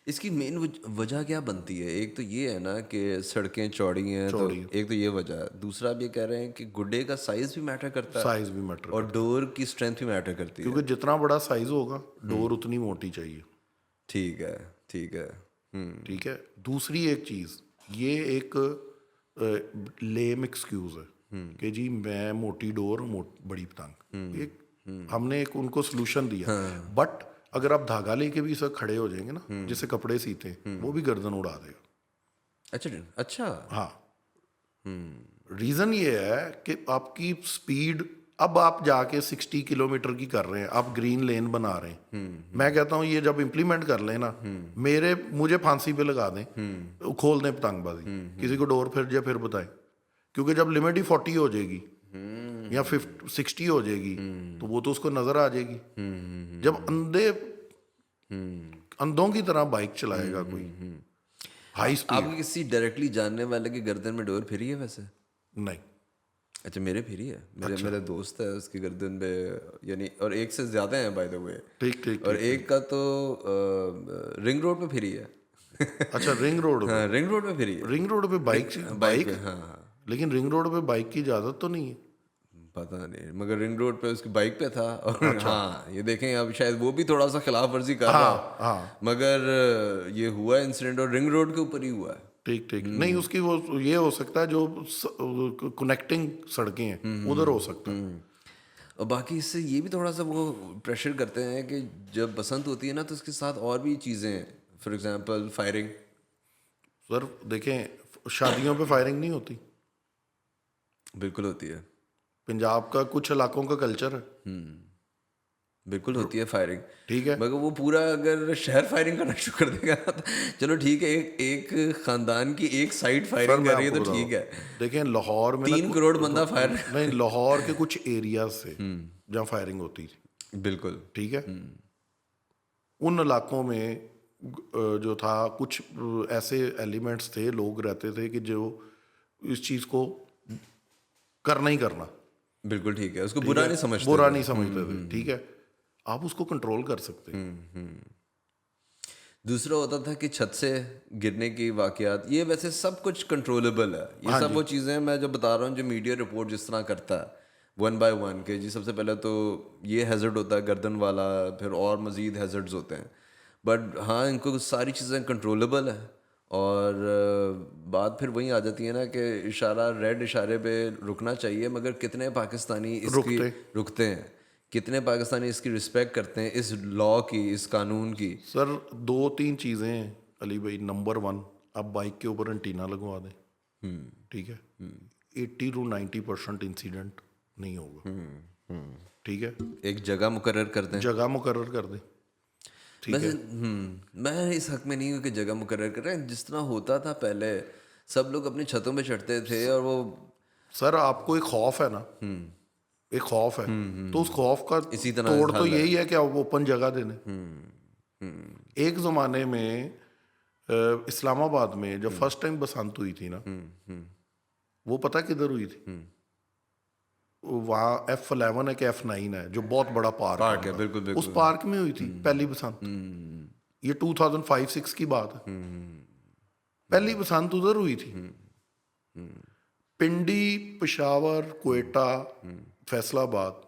इसकी मेन वजह क्या बनती है? एक तो ये है ना कि सड़कें चौड़ी हैं, तो एक तो ये वजह है, दूसरा आप ये कह रहे हैं कि गुड्डे का साइज भी मैटर करता है, साइज भी मैटर, और डोर की स्ट्रेंथ भी मैटर करती है, क्योंकि जितना बड़ा साइज होगा डोर उतनी मोटी चाहिए, ठीक है, ठीक है, ठीक है। दूसरी एक चीज, ये एक लेम एक्सक्यूज है कि जी मैं मोटी डोर बड़ी पतंग, एक हमने एक उनको सोल्यूशन दिया, बट अगर आप धागा लेके भी सब खड़े हो जाएंगे ना, जैसे कपड़े सीते हैं, वो भी गर्दन उड़ा देगा। अच्छा, हाँ, रीजन ये है कि आपकी स्पीड अब आप जाके 60 किलोमीटर की कर रहे हैं, आप ग्रीन लेन बना रहे हैं, मैं कहता हूँ ये जब इम्प्लीमेंट कर लें ना, मुझे फांसी पे लगा दें, खोल दें पतंगबाजी, किसी को डोर फिर बताएं, क्योंकि जब लिमिट ही 40 हो जाएगी या 60 हो जाएगी तो वो तो उसको नजर आ जाएगी। जब अंधों की तरह बाइक चलाएगा कोई हाई स्पीड। आपके किसी डायरेक्टली जानने वाले की गर्दन में डोर फिरी है वैसे? नहीं, अच्छा, मेरे फिरी है, मेरा दोस्त है, उसकी गर्दन पे, यानी, और एक से ज्यादा है बाय द वे, ठीक ठीक और एक का तो रिंग रोड पे फिरी है। अच्छा, रिंग रोड पे? हाँ, रिंग रोड पे फिरी है, रिंग रोड पे बाइक पे, हाँ हाँ, लेकिन रिंग रोड पे बाइक की इजाजत तो नहीं है। पता नहीं, मगर रिंग रोड पे उसकी बाइक पे था। और हाँ, ये देखें, अब शायद वो भी थोड़ा सा खिलाफ वर्जी कर रहा है, मगर ये हुआ इंसिडेंट और रिंग रोड के ऊपर ही हुआ है। ठीक ठीक, नहीं उसकी वो ये हो सकता है जो कनेक्टिंग सड़कें हैं उधर हो सकता है। और बाकी इससे ये भी थोड़ा सा वो प्रेशर करते हैं कि जब बसंत होती है ना तो उसके साथ और भी चीज़ें हैं, फॉर एग्जांपल फायरिंग। सर देखें, शादियों पे फायरिंग नहीं होती, बिल्कुल होती है, पंजाब का कुछ इलाकों का कल्चर है, बिल्कुल होती है फायरिंग, ठीक है। मगर वो पूरा अगर शहर फायरिंग करना शुरू कर देगा तो चलो ठीक है, एक खानदान की एक साइड फायरिंग कर रही है तो ठीक है। देखें लाहौर में 3 करोड़ बंदा फायर, नहीं, लाहौर के कुछ एरिया से जहाँ फायरिंग होती थी, बिल्कुल ठीक है, उन इलाकों में जो था कुछ ऐसे एलिमेंट्स थे, लोग रहते थे कि जो इस चीज़ को करना ही करना, बिल्कुल ठीक है, उसको बुरा नहीं समझते, बुरा नहीं समझते थे, ठीक है, आप उसको कंट्रोल कर सकते हैं। दूसरा होता था कि छत से गिरने की वाकयात, ये वैसे सब कुछ कंट्रोलेबल है, ये सब वो चीज़ें मैं जो बता रहा हूँ, जो मीडिया रिपोर्ट जिस तरह करता है 1 by 1 के जी, सबसे पहले तो ये हैज़र्ड होता है गर्दन वाला, फिर और मज़ीद हैज़र्ड्स होते हैं, बट हाँ इनको सारी चीज़ें कंट्रोलेबल है। और बात फिर वहीं आ जाती है ना कि इशारा, रेड इशारे पे रुकना चाहिए, मगर कितने पाकिस्तानी इसकी रुकते हैं, कितने पाकिस्तानी इसकी रिस्पेक्ट करते हैं, इस लॉ की, इस कानून की? सर 2-3 चीज़ें हैं अली भाई। नंबर 1, आप बाइक के ऊपर एंटीना लगवा दें, ठीक है, 80 to 90% इंसिडेंट नहीं होगा, ठीक है। एक जगह मुकर्रर कर दें, जगह मुकर्रर कर दें, ठीक है। मैं इस हक में नहीं हूँ कि जगह मुकर्रर कर रहे हैं, जिस तरह होता था पहले, सब लोग अपनी छतों पे चढ़ते थे और वो, सर आपको एक खौफ है ना, एक खौफ है, तो उस खौफ का इसी तरह तोड़ तो यही है कि आप ओपन जगह दे दें। एक ज़माने में इस्लामाबाद में जब फर्स्ट टाइम बसंत हुई थी ना, वो पता किधर हुई थी? वहाँ F11 है कि F9 है, जो बहुत बड़ा पार्क है, बिल्कुल बिल्कुल, उस पार्क में हुई थी पहली बसंत। ये 2005-6 की बात है, पहली बसंत उधर हुई थी। पिंडी, पेशावर, क्वेटा, फैसलाबाद,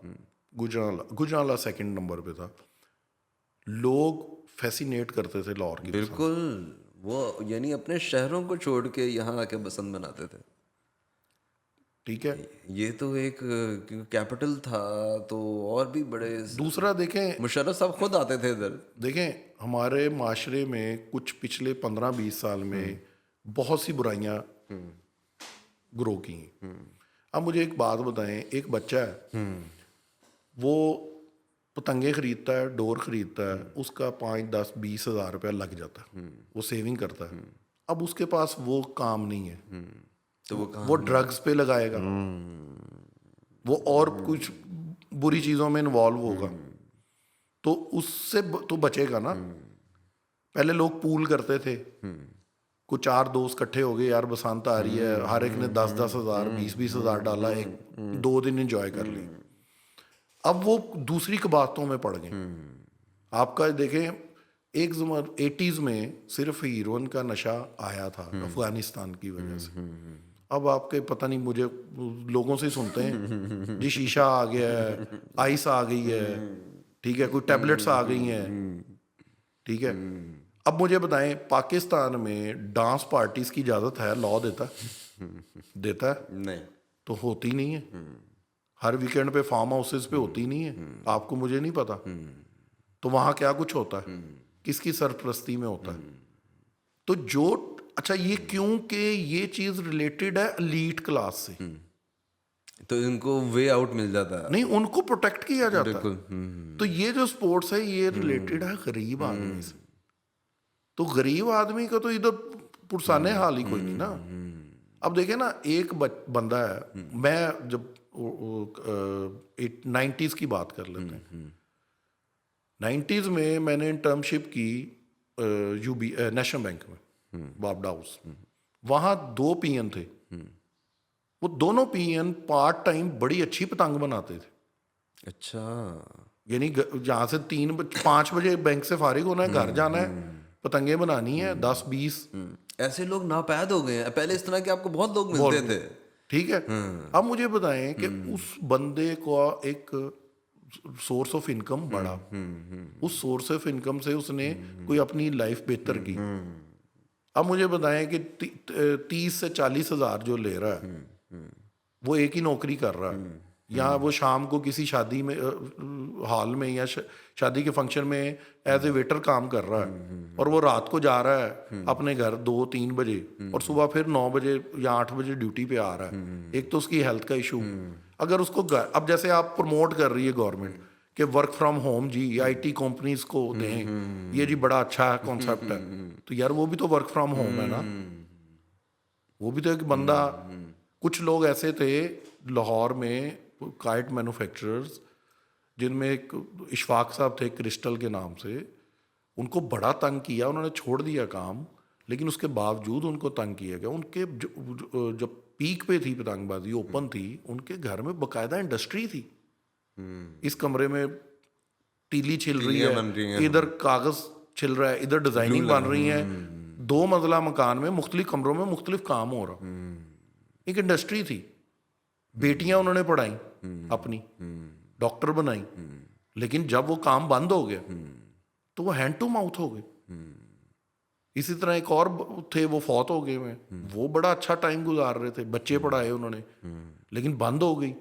गुजरांवाला 2nd नंबर पे था। लोग फैसिनेट करते थे लाहौर की बसंत। बिल्कुल, वो यानी अपने शहरों को छोड़ के यहाँ आके बसंत मनाते थे, ठीक है। ये तो एक कैपिटल था तो और भी बड़े। दूसरा देखें, मुशर्रफ साहब खुद आते थे इधर। देखें हमारे माशरे में कुछ पिछले 15-20 साल में बहुत सी बुराइयां ग्रो की। अब मुझे एक बात बताएं, एक बच्चा है, वो पतंगे खरीदता है, डोर खरीदता है, उसका 5-10-20 हज़ार रुपया लग जाता है, वो सेविंग करता है। अब उसके पास वो काम नहीं है, तो वो ड्रग्स पे लगाएगा, वो और कुछ बुरी चीज़ों में इन्वॉल्व होगा, तो उससे तो बचेगा ना। पहले लोग पूल करते थे, कुछ 4 दोस्त इकट्ठे हो गए, यार बसंत आ रही है, हर एक ने 10-10 हज़ार 20-20 हज़ार डाला, 1-2 दिन एंजॉय कर ली। अब वो दूसरी कबातों में पड़ गए। आपका देखें, एक 80s में सिर्फ हीरोइन का नशा आया था अफगानिस्तान की वजह से। अब आपके पता नहीं, मुझे लोगों से सुनते हैं जी शीशा आ गया है, आइस आ गई है, ठीक है, कोई टैबलेट्स आ गई हैं, ठीक है। अब मुझे बताएं, पाकिस्तान में डांस पार्टीज की इजाज़त है? लॉ देता है? नहीं, तो होती नहीं है। हर वीकेंड पे फार्म हाउसेस पे होती नहीं है, आपको मुझे नहीं पता। तो वहाँ क्या कुछ होता है, किसकी सरपरस्ती में होता है? तो जो अच्छा, ये क्योंकि ये चीज़ रिलेटेड है एलीट क्लास से, तो इनको वे आउट मिल जाता है। नहीं, उनको प्रोटेक्ट किया जाता है। बिल्कुल। तो ये जो स्पोर्ट्स है ये रिलेटेड है गरीब आदमी से। तो गरीब आदमी का तो इधर पुरसाने हाल ही कोई नहीं ना। अब देखे ना, एक बंदा है, मैं जब 90s की बात कर लेते हैं, 90s में मैंने इंटर्नशिप की यूबी नेशनल बैंक में, बाबडा हाउस। वहाँ 2 पीएन थे। वो दोनों पीएन पार्ट टाइम बड़ी अच्छी पतंग बनाते थे। अच्छा। यानी जहाँ से 5 बजे बैंक से फारिग होना है, घर जाना है, पतंगे बनानी है 10-20। ऐसे लोग नापैद हो गए हैं। पहले इस तरह के आपको बहुत लोग मिलते थे। ठीक है। अब मुझे बताएं कि उस बंदे को एक सोर्स ऑफ इनकम बढ़ा, उस सोर्स ऑफ इनकम से उसने कोई अपनी लाइफ बेहतर की। अब मुझे बताएं कि 30 से 40 हज़ार जो ले रहा है वो एक ही नौकरी कर रहा है, या वो शाम को किसी शादी में हॉल में या शादी के फंक्शन में एज ए वेटर काम कर रहा है, और वो रात को जा रहा है अपने घर 2-3 बजे और सुबह फिर 9 बजे या 8 बजे ड्यूटी पे आ रहा है। एक तो उसकी हेल्थ का इशू। अगर उसको अब जैसे आप प्रमोट कर रही है गवर्नमेंट कि वर्क फ्रॉम होम जी, आईटी कंपनीज को दें, ये जी बड़ा अच्छा कॉन्सेप्ट है, तो यार वो भी तो वर्क फ्रॉम होम है ना। वो भी तो एक बंदा, कुछ लोग ऐसे थे लाहौर में काइट मैन्युफैक्चरर्स, जिनमें एक इशफाक साहब थे क्रिस्टल के नाम से, उनको बड़ा तंग किया, उन्होंने छोड़ दिया काम, लेकिन उसके बावजूद उनको तंग किया गया। उनके जब पीक पे थी पतंगबाजी, ओपन थी, उनके घर में बाकायदा इंडस्ट्री थी। इस कमरे में तीली छिल रही है, इधर कागज छिल रहा है, इधर डिजाइनिंग बन रही है, 2 मंजिला मकान में मुख्तलिफ कमरों में मुख्तलिफ काम हो रहा। एक इंडस्ट्री थी। बेटियां उन्होंने पढ़ाई अपनी, डॉक्टर बनाई, लेकिन जब वो काम बंद हो गया तो वो हैंड टू माउथ हो गए। इसी तरह एक और थे, वो फौत हो गए हैं, वो बड़ा अच्छा टाइम गुजार रहे थे, बच्चे पढ़ाए उन्होंने, लेकिन बंद हो गई।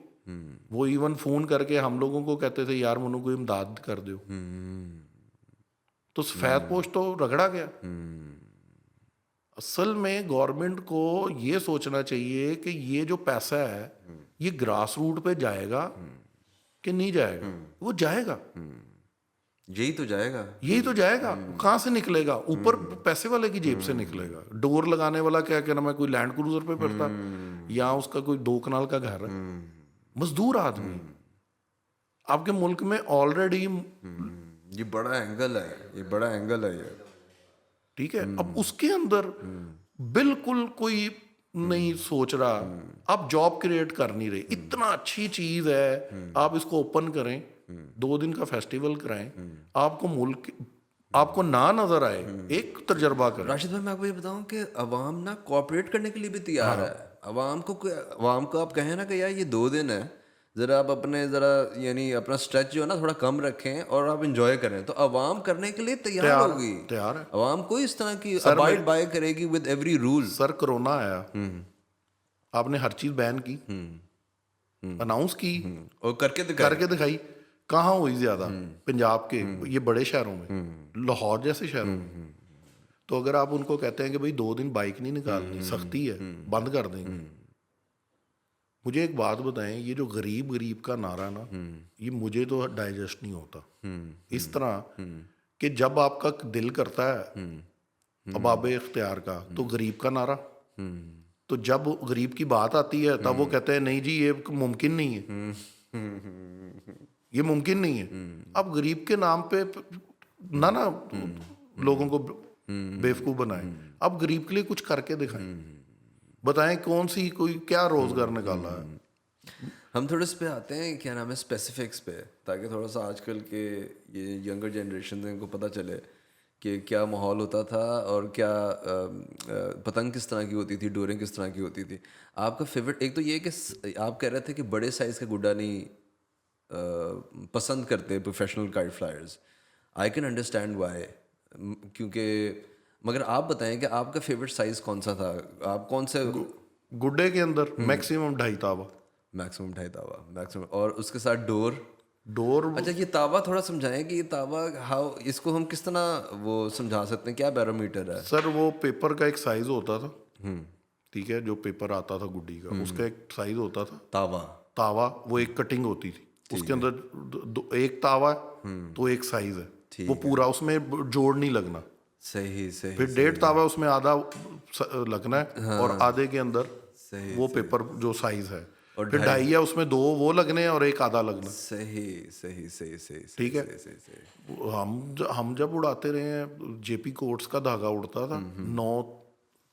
वो इवन फोन करके हम लोगों को कहते थे यार मनु को इमदाद कर दो। तो सफेद पोश तो रगड़ा गया। असल में गवर्नमेंट को ये सोचना चाहिए कि ये जो पैसा है ये ग्रास रूट पे जाएगा कि नहीं जाएगा। वो जाएगा, यही तो जाएगा, यही तो जाएगा। कहाँ से निकलेगा? ऊपर पैसे वाले की जेब से निकलेगा। डोर लगाने वाला क्या नाम है, कोई लैंड क्रूजर पे फिरता, या उसका कोई 2 कनाल का घर है, मजदूर आदमी। आपके मुल्क में ऑलरेडी ये बड़ा एंगल है, ये बड़ा एंगल है ये। ठीक है। अब उसके अंदर बिल्कुल कोई नहीं सोच रहा, आप जॉब क्रिएट कर नहीं रहे। इतना अच्छी चीज है, आप इसको ओपन करें, 2 दिन का फेस्टिवल कराएं, आपको मुल्क आपको ना नजर आए, एक तजर्बा करें। राशिद भाई, मैं आपको ये बताऊं कि अवाम ना कोऑपरेट करने के लिए भी तैयार है। अवाम को आप कहें ना कि यार ये 2 दिन है, ज़रा आप अपने यानी अपना स्ट्रेच जो है ना थोड़ा कम रखें और आप इंजॉय करें, तो अवाम करने के लिए तैयार होगी। तैयार है। अवाम को इस तरह की अबाइड बाय करेगी with every rule. Sir corona आया, आपने हर चीज बैन की, अनाउंस की और करके दिखाई। कहाँ हुई ज्यादा? पंजाब के ये बड़े शहरों में, लाहौर जैसे शहरों में। तो अगर आप उनको कहते हैं कि भाई 2 दिन बाइक नहीं निकालनी, सख्ती है, बंद कर देंगे। मुझे एक बात बताएं, ये जो गरीब का नारा ना, ये मुझे तो डाइजेस्ट नहीं होता। इस तरह कि जब आपका दिल करता है अबाबे इख्तियार का, तो गरीब का नारा, तो जब गरीब की बात आती है तब वो कहते हैं नहीं जी ये मुमकिन नहीं है, ये मुमकिन नहीं है। अब गरीब के नाम पे ना लोगों को बेवकूफ बनाए। अब गरीब के लिए कुछ करके दिखाएं, बताएं कौन सी कोई क्या रोजगार निकाला है। हम थोड़े इस पे आते हैं, क्या नाम है, स्पेसिफिक्स पे, ताकि थोड़ा सा आजकल के ये यंगर जनरेशन है इनको पता चले कि क्या माहौल होता था और क्या पतंग किस तरह की होती थी, डोरें किस तरह की होती थी। आपका फेवरेट, एक तो ये कि आप कह रहे थे कि बड़े साइज़ का गुड्डा नहीं पसंद करते professional kite flyers. I can understand why, क्योंकि मगर आप बताएं कि आपका फेवरेट साइज कौन सा था? आप कौन से गुड्डे के अंदर? मैक्सिमम 2.5 तावा। मैक्सिमम 2.5 तावा, मैक्सिमम। और उसके साथ डोर? अच्छा, ये तावा थोड़ा समझाएं कि ये तावा हाउ, इसको हम किस तरह वो समझा सकते हैं, क्या बैरोमीटर है? सर वो पेपर का एक साइज होता था, ठीक है, जो पेपर आता था गुड्डी का, उसका एक साइज होता था। तावा तावा, वो एक कटिंग होती थी, उसके अंदर एक तावा है तो एक साइज है, वो पूरा उसमें जोड़ नहीं लगना। सही सही फिर 1.5 तावा उसमें आधा लगना है और आधे के अंदर वो पेपर जो साइज है, और फिर 2.5 है उसमें 2 वो लगने हैं और एक आधा लगना। सही सही सही सही ठीक है। सही सही। हम जब उड़ाते रहे हैं, जेपी कोट्स का धागा उड़ता था 9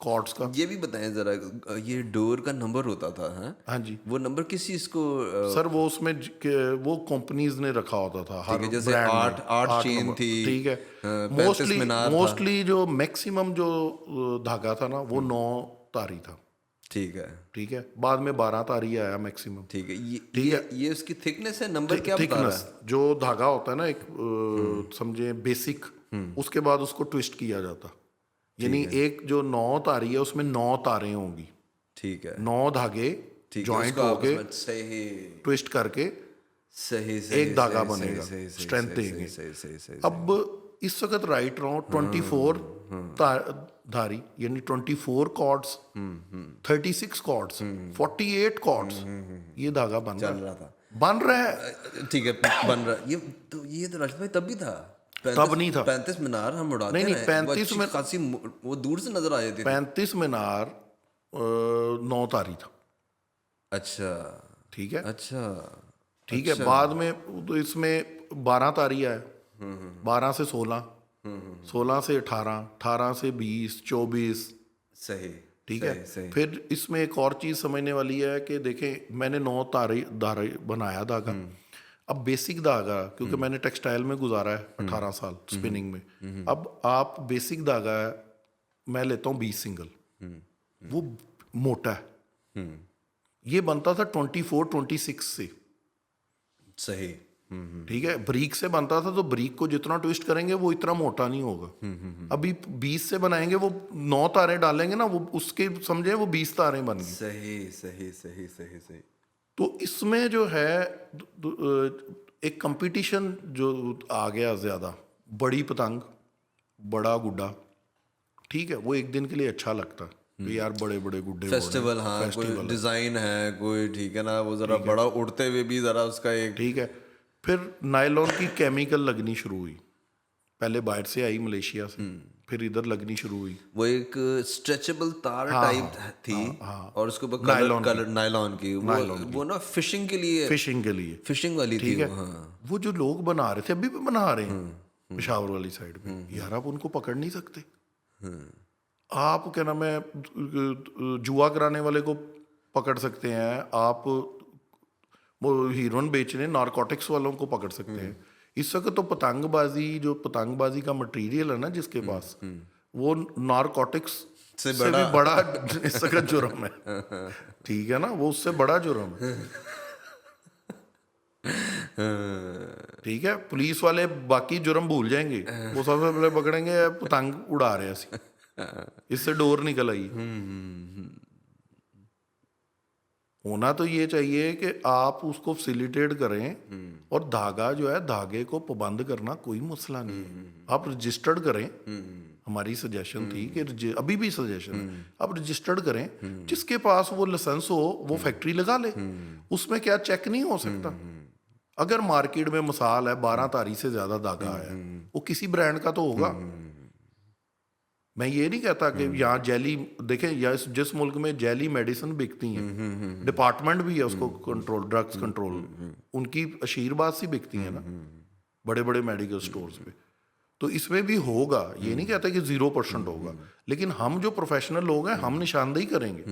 कॉर्ड्स का। ये भी बताएं जरा, ये डोर का नंबर होता था, हाँ? हाँ जी वो नंबर किस चीज को सर, वो उसमें वो कंपनीज ने रखा होता था, हर है, जैसे ब्रांड आठ चेन नंबर, थी, ठीक है। 35 मीनार था। मोस्टली जो मैक्सिमम जो धागा था ना वो 9 तारी था। ठीक है ठीक है, बाद में 12 तारी आया मैक्सिमम। ठीक है। ठीक है। ये उसकी थिकनेस है, नंबर क्या बता रहा थिकनेस जो धागा होता है ना, एक समझे बेसिक, उसके बाद उसको ट्विस्ट किया जाता, यानी एक जो 9 तारी है उसमें 9 तारें होंगी, है? ठीक है 9 धागे ठीक है, जॉइंट उसको होके आपस में सही ट्विस्ट करके सही सही एक धागा सही, बनेगा, सही, सही, स्ट्रेंथ सही, देंगे। सही सही सही। अब इस वक्त राइट रहा हूँ 24 धारी, यानी 24 कॉर्ड्स, 36 कॉर्ड्स, 48 कॉर्ड्स, ये धागा बन रहा था, बन रहा है। ठीक है, बन रहा। ये तो राशिद भाई तब भी था, तब नहीं था। 35 मीनार हम उड़ाते नहीं, रहे, 35 में खासी वो दूर से नजर आ जाती थी। 35 मीनार 9 तारी था। अच्छा ठीक है, अच्छा ठीक है। बाद में तो इसमें 12 तारी है, 12 से 16, 16 से 18, 18 से 20, 24। सही ठीक सही, है। सही। फिर इसमें एक और चीज़ समझने वाली है कि देखें, मैंने 9 तारे धारे बनाया धागा। अब बेसिक धागा, क्योंकि मैंने टेक्सटाइल में गुजारा है 18 साल स्पिनिंग में, अब आप बेसिक धागा है, मैं लेता हूँ 20 सिंगल, वो मोटा है, ये बनता था 24-26 से। सही ठीक है, ब्रीक से बनता था, तो ब्रीक को जितना ट्विस्ट करेंगे वो इतना मोटा नहीं होगा। अभी 20 से बनाएंगे, वो 9 तारे डालेंगे ना, वो उसके समझे वो 20 तारे बन गई। सही सही सही सही सही। तो इसमें जो है एक कंपटीशन जो आ गया ज़्यादा, बड़ी पतंग, बड़ा गुड्डा, ठीक है, वो एक दिन के लिए अच्छा लगता है कि यार बड़े बड़े गुड्डे उड़ रहे हैं, फेस्टिवल, हाँ, कोई डिजाइन है, कोई ठीक है ना, वो जरा बड़ा उड़ते हुए भी जरा उसका एक, ठीक है। फिर नायलॉन की केमिकल लगनी शुरू हुई, पहले बाहर से आई मलेशिया से, फिर इधर लगनी शुरू हुई। वो एक स्ट्रेचेबल तार टाइप थी, और उसके ऊपर कलर नायलॉन की, वो ना फिशिंग के लिए, फिशिंग वाली ठीक थी है। वो, हाँ। वो जो लोग बना रहे थे, अभी भी बना रहे हैं पेशावर वाली साइड पे, यार आप उनको पकड़ नहीं सकते। आप क्या नाम है, जुआ कराने वाले को पकड़ सकते हैं आप, वो हीरोइन बेचने नारकोटिक्स वालों को पकड़ सकते हैं। इस वक्त तो पतंगबाजी का मटेरियल है ना जिसके पास, वो नारकोटिक्स से भी बड़ा इस वक्त जुर्म है। ठीक है ना, वो उससे बड़ा जुर्म है। ठीक है, पुलिस वाले बाकी जुर्म भूल जाएंगे, वो सबसे पहले पकड़ेंगे पतंग उड़ा रहे हैं, इससे डोर निकल आई। होना तो ये चाहिए कि आप उसको फैसिलिटेट करें, और धागा जो है, धागे को पाबंद करना कोई मसला नहीं है, आप रजिस्टर्ड करें। हमारी सजेशन थी कि अभी भी सजेशन है, आप रजिस्टर्ड करें, जिसके पास वो लाइसेंस हो वो फैक्ट्री लगा ले, उसमें क्या चेक नहीं हो सकता। अगर मार्केट में मिसाल है 12 तारी से ज्यादा धागा आया, वो किसी ब्रांड का तो होगा। मैं ये नहीं कहता कि यहाँ जेली, देखें या जिस मुल्क में जेली मेडिसिन बिकती हैं, डिपार्टमेंट भी है उसको कंट्रोल, ड्रग्स कंट्रोल, उनकी आशीर्वाद से बिकती हैं ना बड़े बड़े मेडिकल स्टोर्स पे, तो इसमें भी होगा। ये नहीं कहता कि 0% होगा, लेकिन हम जो प्रोफेशनल लोग हैं, हम निशानदेही करेंगे।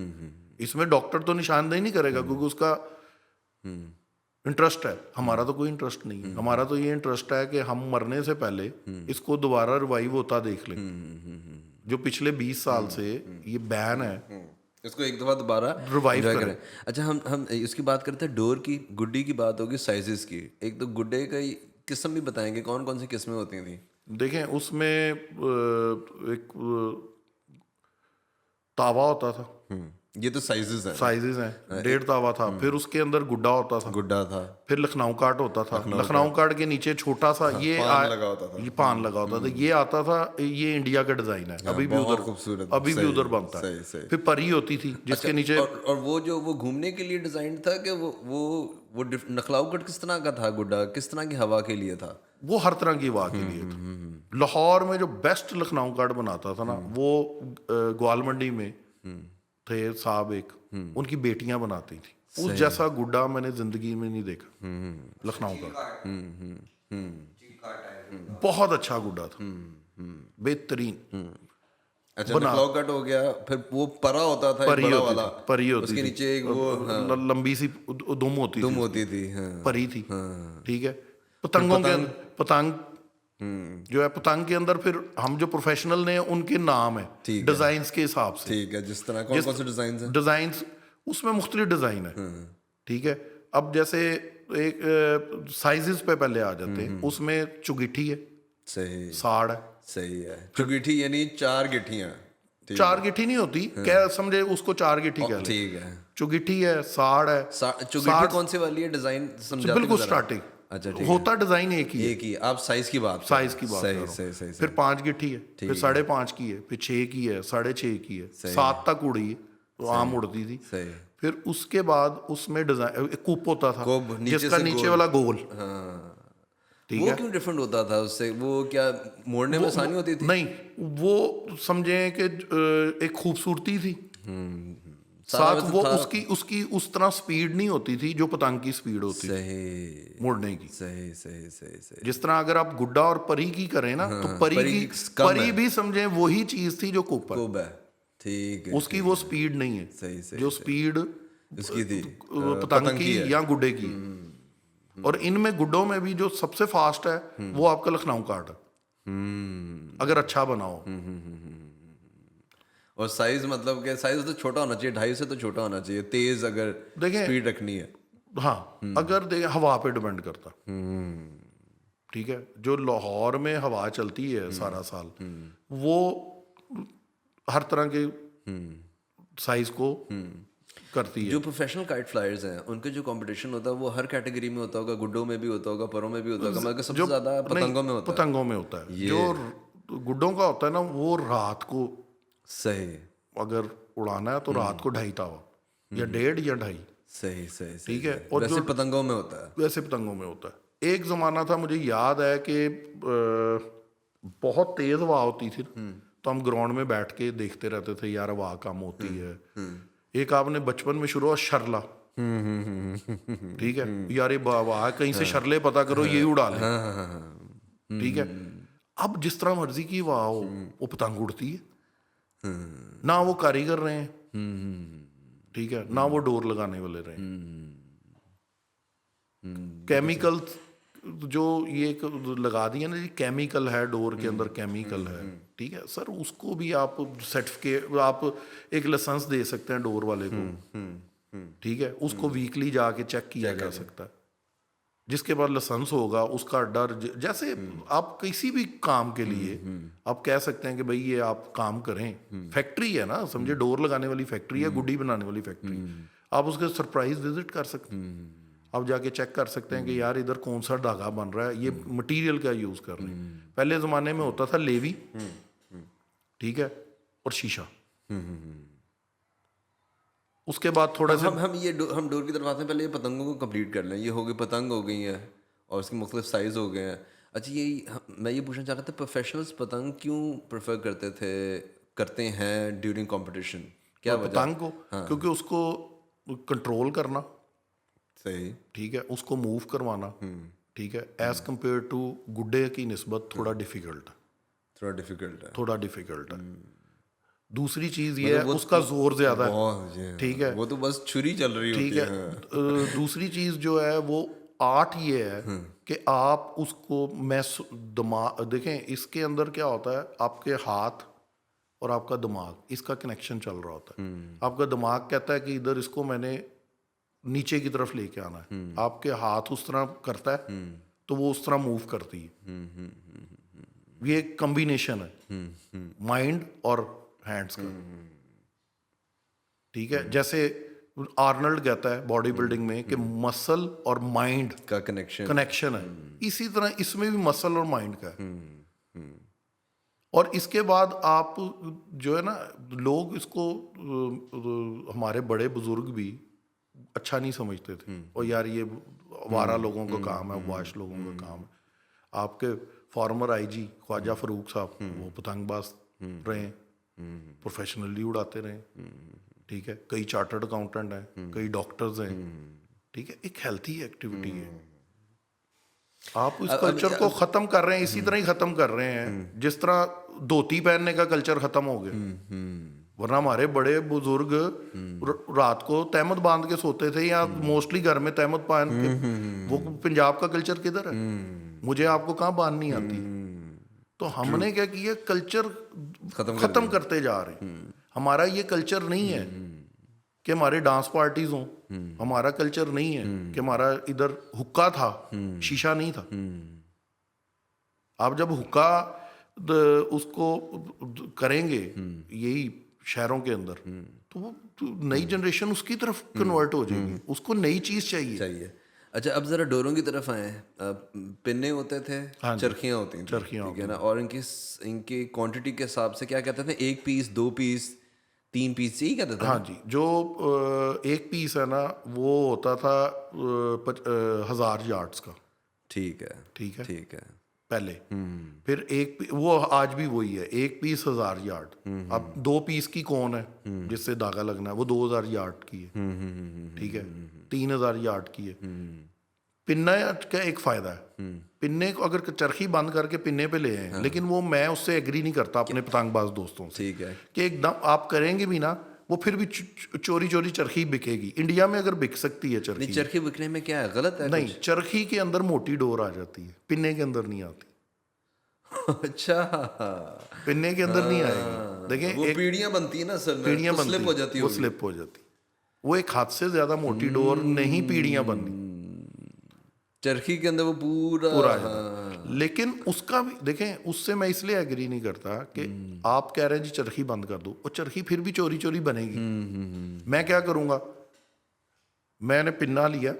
इसमें डॉक्टर तो निशानदेही नहीं करेगा क्योंकि उसका इंटरेस्ट है, हमारा तो कोई इंटरेस्ट नहीं है। हमारा तो ये इंटरेस्ट है कि हम मरने से पहले इसको दोबारा रिवाइव होता देख लें। जो पिछले 20 साल से ये बैन है, इसको एक दफा दोबारा रिवाइव करें। अच्छा, हम इसकी बात करते हैं, डोर की, गुड्डी की बात होगी, साइजेस की। एक तो गुड्डे का किस्म भी बताएंगे, कौन कौन सी किस्में होती थी? देखें, उसमें एक तावा होता था, ये तो साइजेस हैं, साइजेस हैं, 1.5 तावा था, फिर उसके अंदर गुड्डा होता था, गुड्डा था, फिर लखनऊ काट होता था, लखनऊ काट के नीचे छोटा सा ये पान लगा होता था। ये पान लगा होता था, ये आता था, ये इंडिया का डिजाइन है, अभी भी बहुत उधर खूबसूरत, अभी भी सही, उधर बनता है। सही, सही। फिर परी होती थी जिसके नीचे और वो जो वो घूमने के लिए डिजाइन था कि वो नखलाऊ कट किस तरह का था, गुड्डा किस तरह की हवा के लिए था? वो हर तरह की वाह के लिए था। लाहौर में जो बेस्ट लखनऊ कार्ड बनाता था ना, वो ग्वाल मंडी में थे साहब एक, उनकी बेटियां बनाती थी। उस जैसा गुड्डा मैंने जिंदगी में नहीं देखा लखनऊ का। बहुत अच्छा गुड्डा था, बेहतरीन। अच्छा, नखलाऊ कट हो गया, फिर वो परा होता था, एक बड़ा वाला, परी होती उसके थी, नीचे एक वो लंबी सी दुम होती दुम थी, होती थी, हाँ। परी थी, ठीक है। पतंगों के पतंग जो है, पतंग के अंदर फिर हम जो प्रोफेशनल ने उनके नाम है डिजाइन के हिसाब से, ठीक है, जिस तरह कौन कौन से डिजाइन हैं? डिजाइन उसमें मुख्तलिफ डिजाइन है, ठीक है। अब जैसे एक साइजेस पे पहले आ जाते हैं, उसमें चुगिठी है, सही, साड़ है, सही है। चुगिठी यानी 4 गिट्टियां, 4 गिट्ठी नहीं होती, क्या समझे उसको 4 गिट्ठी कह ले, ठीक है। चुगिठी है, साड़ है। चुगिठी कौन सी वाली है, डिजाइन समझाते बिल्कुल जरा। स्टार्टिंग, अच्छा, ठीक है। होता डिजाइन एक ही है, एक ही, आप साइज की बात साइज की बात कर रहा सही, हूं। सही, सही, फिर 5 गिट्ठी है, फिर 5.5 की है, फिर 6 की है, 6.5 की है, 7 तक उड़ी है, तो आम उड़ती थी। सही। फिर उसके बाद उसमें डिजाइन कूप होता था, कूप, नीचे जिसका से नीचे गोल। वाला गोल, हाँ, ठीक वो है। क्यों डिफरेंट होता था उससे? वो क्या मोड़ने में आसानी होती थी? नहीं, वो समझे कि एक खूबसूरती थी, सारा साथ वैसे वो था। उसकी उसकी उस तरह स्पीड नहीं होती थी जो पतंग की स्पीड होती थी सही, मोड़ने की। सही, सही, सही, सही। जिस तरह अगर आप गुड्डा और परी की करें ना, तो परी की कम परी है। भी समझे वही चीज थी जो कूपर, खूब है, ठीक है। उसकी वो स्पीड नहीं है, सही, सही, जो स्पीड उसकी थी पतंग की है। या गुड्डे की। और इनमें गुड्डों में भी जो सबसे फास्ट है वो आपका लखनऊ काट है, अगर अच्छा बनाओ। और साइज मतलब कि साइज तो छोटा होना चाहिए, 2.5 से तो छोटा होना चाहिए, तेज अगर देखें, स्पीड रखनी है। हाँ, अगर देखें हवा पे डिपेंड करता, ठीक है। जो लाहौर में हवा चलती है सारा साल, वो हर तरह के साइज को करती है। जो प्रोफेशनल काइट फ्लायर्स हैं, उनके जो कंपटीशन होता है वो हर कैटेगरी में होता होगा, गुड्डों में भी होता होगा, परों में भी होता होगा, मगर सबसे ज्यादा पतंगों में होता है। पतंगों में होता है। जो गुड्डों का होता है ना, वो रात को सही, अगर उड़ाना है तो रात को 2.5 तावा या 1.5 या 2.5, सही, सही, ठीक है। और वैसे जो पतंगों में होता है, वैसे पतंगों में होता है। एक जमाना था, मुझे याद है कि बहुत तेज हवा होती थी, तो हम ग्राउंड में बैठ के देखते रहते थे, यार हवा कम होती है। एक आपने बचपन में शुरू हुआ शरला, ठीक है, यार ये हवा कहीं से शरले पता करो, ये उड़ा ले, ठीक है। अब जिस तरह मर्जी की हवा हो, वो पतंग उड़ती है, ना वो कारीगर रहे हैं, ठीक है, ना वो डोर लगाने वाले रहे। केमिकल जो ये लगा दिया ना जी, केमिकल है डोर के अंदर, केमिकल है, ठीक है सर। उसको भी आप सर्टिफिकेट, आप एक लाइसेंस दे सकते हैं डोर वाले को, ठीक है। उसको वीकली जाके चेक किया जा सकता है, जिसके बाद लाइसेंस होगा उसका डर। जैसे आप किसी भी काम के लिए आप कह सकते हैं कि भाई ये आप काम करें, फैक्ट्री है ना, समझे डोर लगाने वाली फैक्ट्री है, गुड्डी बनाने वाली फैक्ट्री, आप उसके सरप्राइज विजिट कर सकते हैं, आप जाके चेक कर सकते हैं कि यार इधर कौन सा धागा बन रहा है, ये मटेरियल क्या यूज कर रहे हैं। पहले जमाने में होता था लेवी, ठीक है, और शीशा। उसके बाद थोड़ा सा हम डोर की तरफ आते हैं। पहले ये पतंगों को कंप्लीट कर लें, ये हो गई पतंग हो गई है और उसके मुख्तलिफ साइज हो गए हैं। अच्छा, मैं ये पूछना चाह रहा था, प्रोफेशनल्स पतंग क्यों प्रेफर करते हैं ड्यूरिंग कंपटीशन? क्या वजह? पतंग को, क्योंकि उसको कंट्रोल करना, सही, ठीक है, उसको मूव करवाना, ठीक है, एज कम्पेयर टू गुड्डे की निस्बत थोड़ा डिफिकल्ट है, थोड़ा डिफिकल्ट है। दूसरी चीज ये है, उसका जोर ज्यादा है, ठीक है, वो तो बस छुरी चल रही होती ठीक है। दूसरी चीज जो है वो आर्ट ये है कि आप उसको दिमाग देखें, इसके अंदर क्या होता है, आपके हाथ और आपका दिमाग, इसका कनेक्शन चल रहा होता है। आपका दिमाग कहता है कि इधर इसको मैंने नीचे की तरफ लेके आना है, आपके हाथ उस तरह करता है तो वो उस तरह मूव करती है। ये एक कॉम्बिनेशन है माइंड और हैंड्स का। ठीक है, जैसे आर्नल्ड कहता है बॉडी बिल्डिंग में कि मसल और माइंड का कनेक्शन है, इसी तरह इसमें भी मसल और माइंड का है। और इसके बाद आप जो है ना, लोग इसको हमारे बड़े बुजुर्ग भी अच्छा नहीं समझते थे, और यार ये वारा लोगों का काम है, वाश लोगों का काम है। आपके फॉर्मर आईजी ख्वाजा फरूक साहब, वो पतंगबाज रहे, प्रोफेशनली उड़ाते रहे, ठीक है। कई चार्टर्ड अकाउंटेंट हैं, कई डॉक्टर्स हैं, ठीक है। एक हेल्थी एक्टिविटी है। आप इस कल्चर को खत्म कर रहे हैं, इसी तरह ही खत्म कर रहे हैं जिस तरह धोती पहनने का कल्चर खत्म हो गया। वरना हमारे बड़े बुजुर्ग रात को तहमद बांध के सोते थे, या मोस्टली घर में तहमद बांध के। वो पंजाब का कल्चर किधर है? मुझे आपको कहाँ बांधनी आती? तो हमने क्या किया, कल्चर खत्म करते जा रहे हैं। हमारा ये कल्चर नहीं है कि हमारे डांस पार्टीज हों, हमारा कल्चर नहीं है कि हमारा इधर हुक्का था, शीशा नहीं था। आप जब हुक्का उसको करेंगे यही शहरों के अंदर, तो वो नई जनरेशन उसकी तरफ कन्वर्ट हो जाएगी, उसको नई चीज चाहिए। अच्छा, अब जरा डोरों की तरफ आए। पिन्ने होते थे, चरखियाँ होती थी, चरखियाँ, ठीक है ना, और इनकी क्वांटिटी के हिसाब से क्या कहते थे, 1 पीस, 2 पीस, 3 पीस, यही कहते थे। हाँ जी, जो 1 पीस है ना, वो होता था 1000 यार्ड्स का। ठीक है, ठीक है, ठीक है। पहले फिर वो आज भी वही है, 1 पीस 1000 यार्ड। अब 2 पीस की कौन है जिससे धागा लगना है, वो 2000 यार्ड की है, ठीक है। 3000 यार्ड की है। पिन्ना का एक फायदा है, पिन्ने को अगर चरखी बंद करके पिन्ने पे ले आए, लेकिन वो मैं उससे एग्री नहीं करता अपने पतंगबाज दोस्तों से, ठीक है, कि एकदम आप करेंगे भी ना, वो फिर भी चोरी चोरी चरखी बिकेगी। इंडिया में अगर बिक सकती है चरखी, चरखी बिकने में क्या है, गलत है? नहीं, चरखी के अंदर मोटी डोर आ जाती है, पिन्ने के अंदर नहीं आती। अच्छा, पिन्ने के अंदर नहीं आएगी। देखिए, वो पीढ़ियां बनती है ना सर, पीढ़ियां बनती, स्लिप हो जाती है, वो स्लिप हो जाती। वो एक हाथ से ज्यादा मोटी डोर नहीं पीढ़ियां बननी, चरखी के अंदर वो पूरा आ जाता। लेकिन उसका भी देखें, उससे मैं इसलिए एग्री नहीं करता कि आप कह रहे हैं जी चरखी बंद कर दो, वो चरखी फिर भी चोरी चोरी बनेगी। मैं क्या करूंगा, मैंने पिन्ना लिया,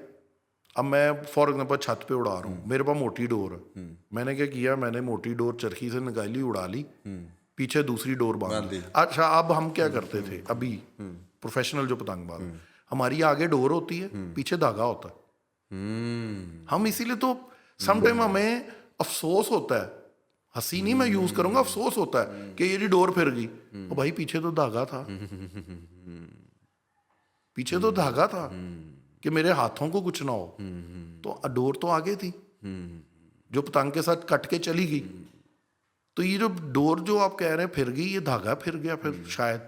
अब मैं फॉर एग्जाम्पल छत पे उड़ा रहा हूँ, मेरे पास मोटी डोर है, मैंने क्या किया, मैंने मोटी डोर चरखी से निकाली, उड़ा ली, पीछे दूसरी डोर बांध दी। अच्छा, अब हम क्या करते थे, अभी प्रोफेशनल जो पतंगबाज, हमारी आगे डोर होती है, पीछे धागा होता है। हम इसीलिए तो समटाइम हमें अफसोस होता है, हंसी नहीं मैं यूज करूंगा, अफसोस होता है कि ये डोर फिर गई। तो भाई पीछे तो धागा था, पीछे तो धागा था कि मेरे हाथों को कुछ ना हो, तो डोर तो आगे थी जो पतंग के साथ कट के चली गई। तो ये जो डोर जो आप कह रहे हैं फिर गई, ये धागा फिर गया फिर शायद।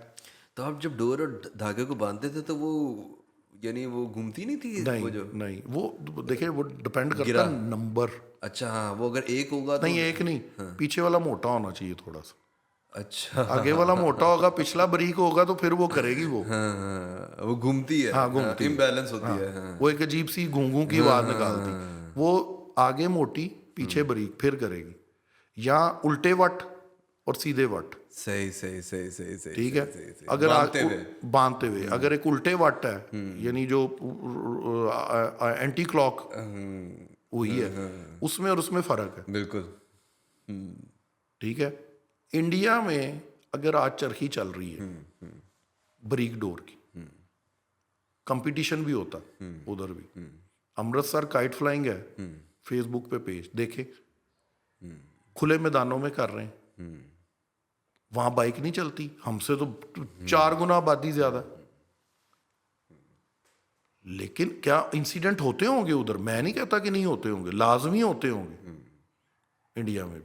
तो आप जब डोर और धागे को बांधते थे तो वो यानी वो घूमती नहीं थी? नहीं, वो जो नहीं, वो देखिए वो डिपेंड करता है नंबर। अच्छा, हाँ, वो अगर एक होगा तो नहीं, एक नहीं, पीछे वाला मोटा होना चाहिए थोड़ा सा। अच्छा, आगे वाला मोटा होगा, पिछला बारीक होगा, तो फिर वो करेगी वो। हाँ, वो घूमती है, हाँ, घूमती है, इम्बैलेंस होती है, हाँ। वो एक अजीब सी घूंघू की आवाज निकालती। वो आगे मोटी पीछे बारीक फिर करेगी, या उल्टे वट और सीधे वट। सही सही सही सही सही, ठीक है। अगर बांधते हुए अगर एक उल्टे वट है, यानी जो एंटी क्लॉक वही है, उसमें और उसमें फर्क है, बिल्कुल। ठीक है। इंडिया में अगर आज चरखी चल रही है बारीक डोर की, कंपटीशन भी होता उधर भी। अमृतसर काइट फ्लाइंग है, फेसबुक पे पेज देखे, खुले मैदानों में कर रहे हैं, वहां बाइक नहीं चलती, हमसे तो 4 गुना आबादी ज्यादा। लेकिन क्या इंसिडेंट होते होंगे उधर? मैं नहीं कहता कि नहीं होते होंगे, लाजमी होते होंगे। इंडिया में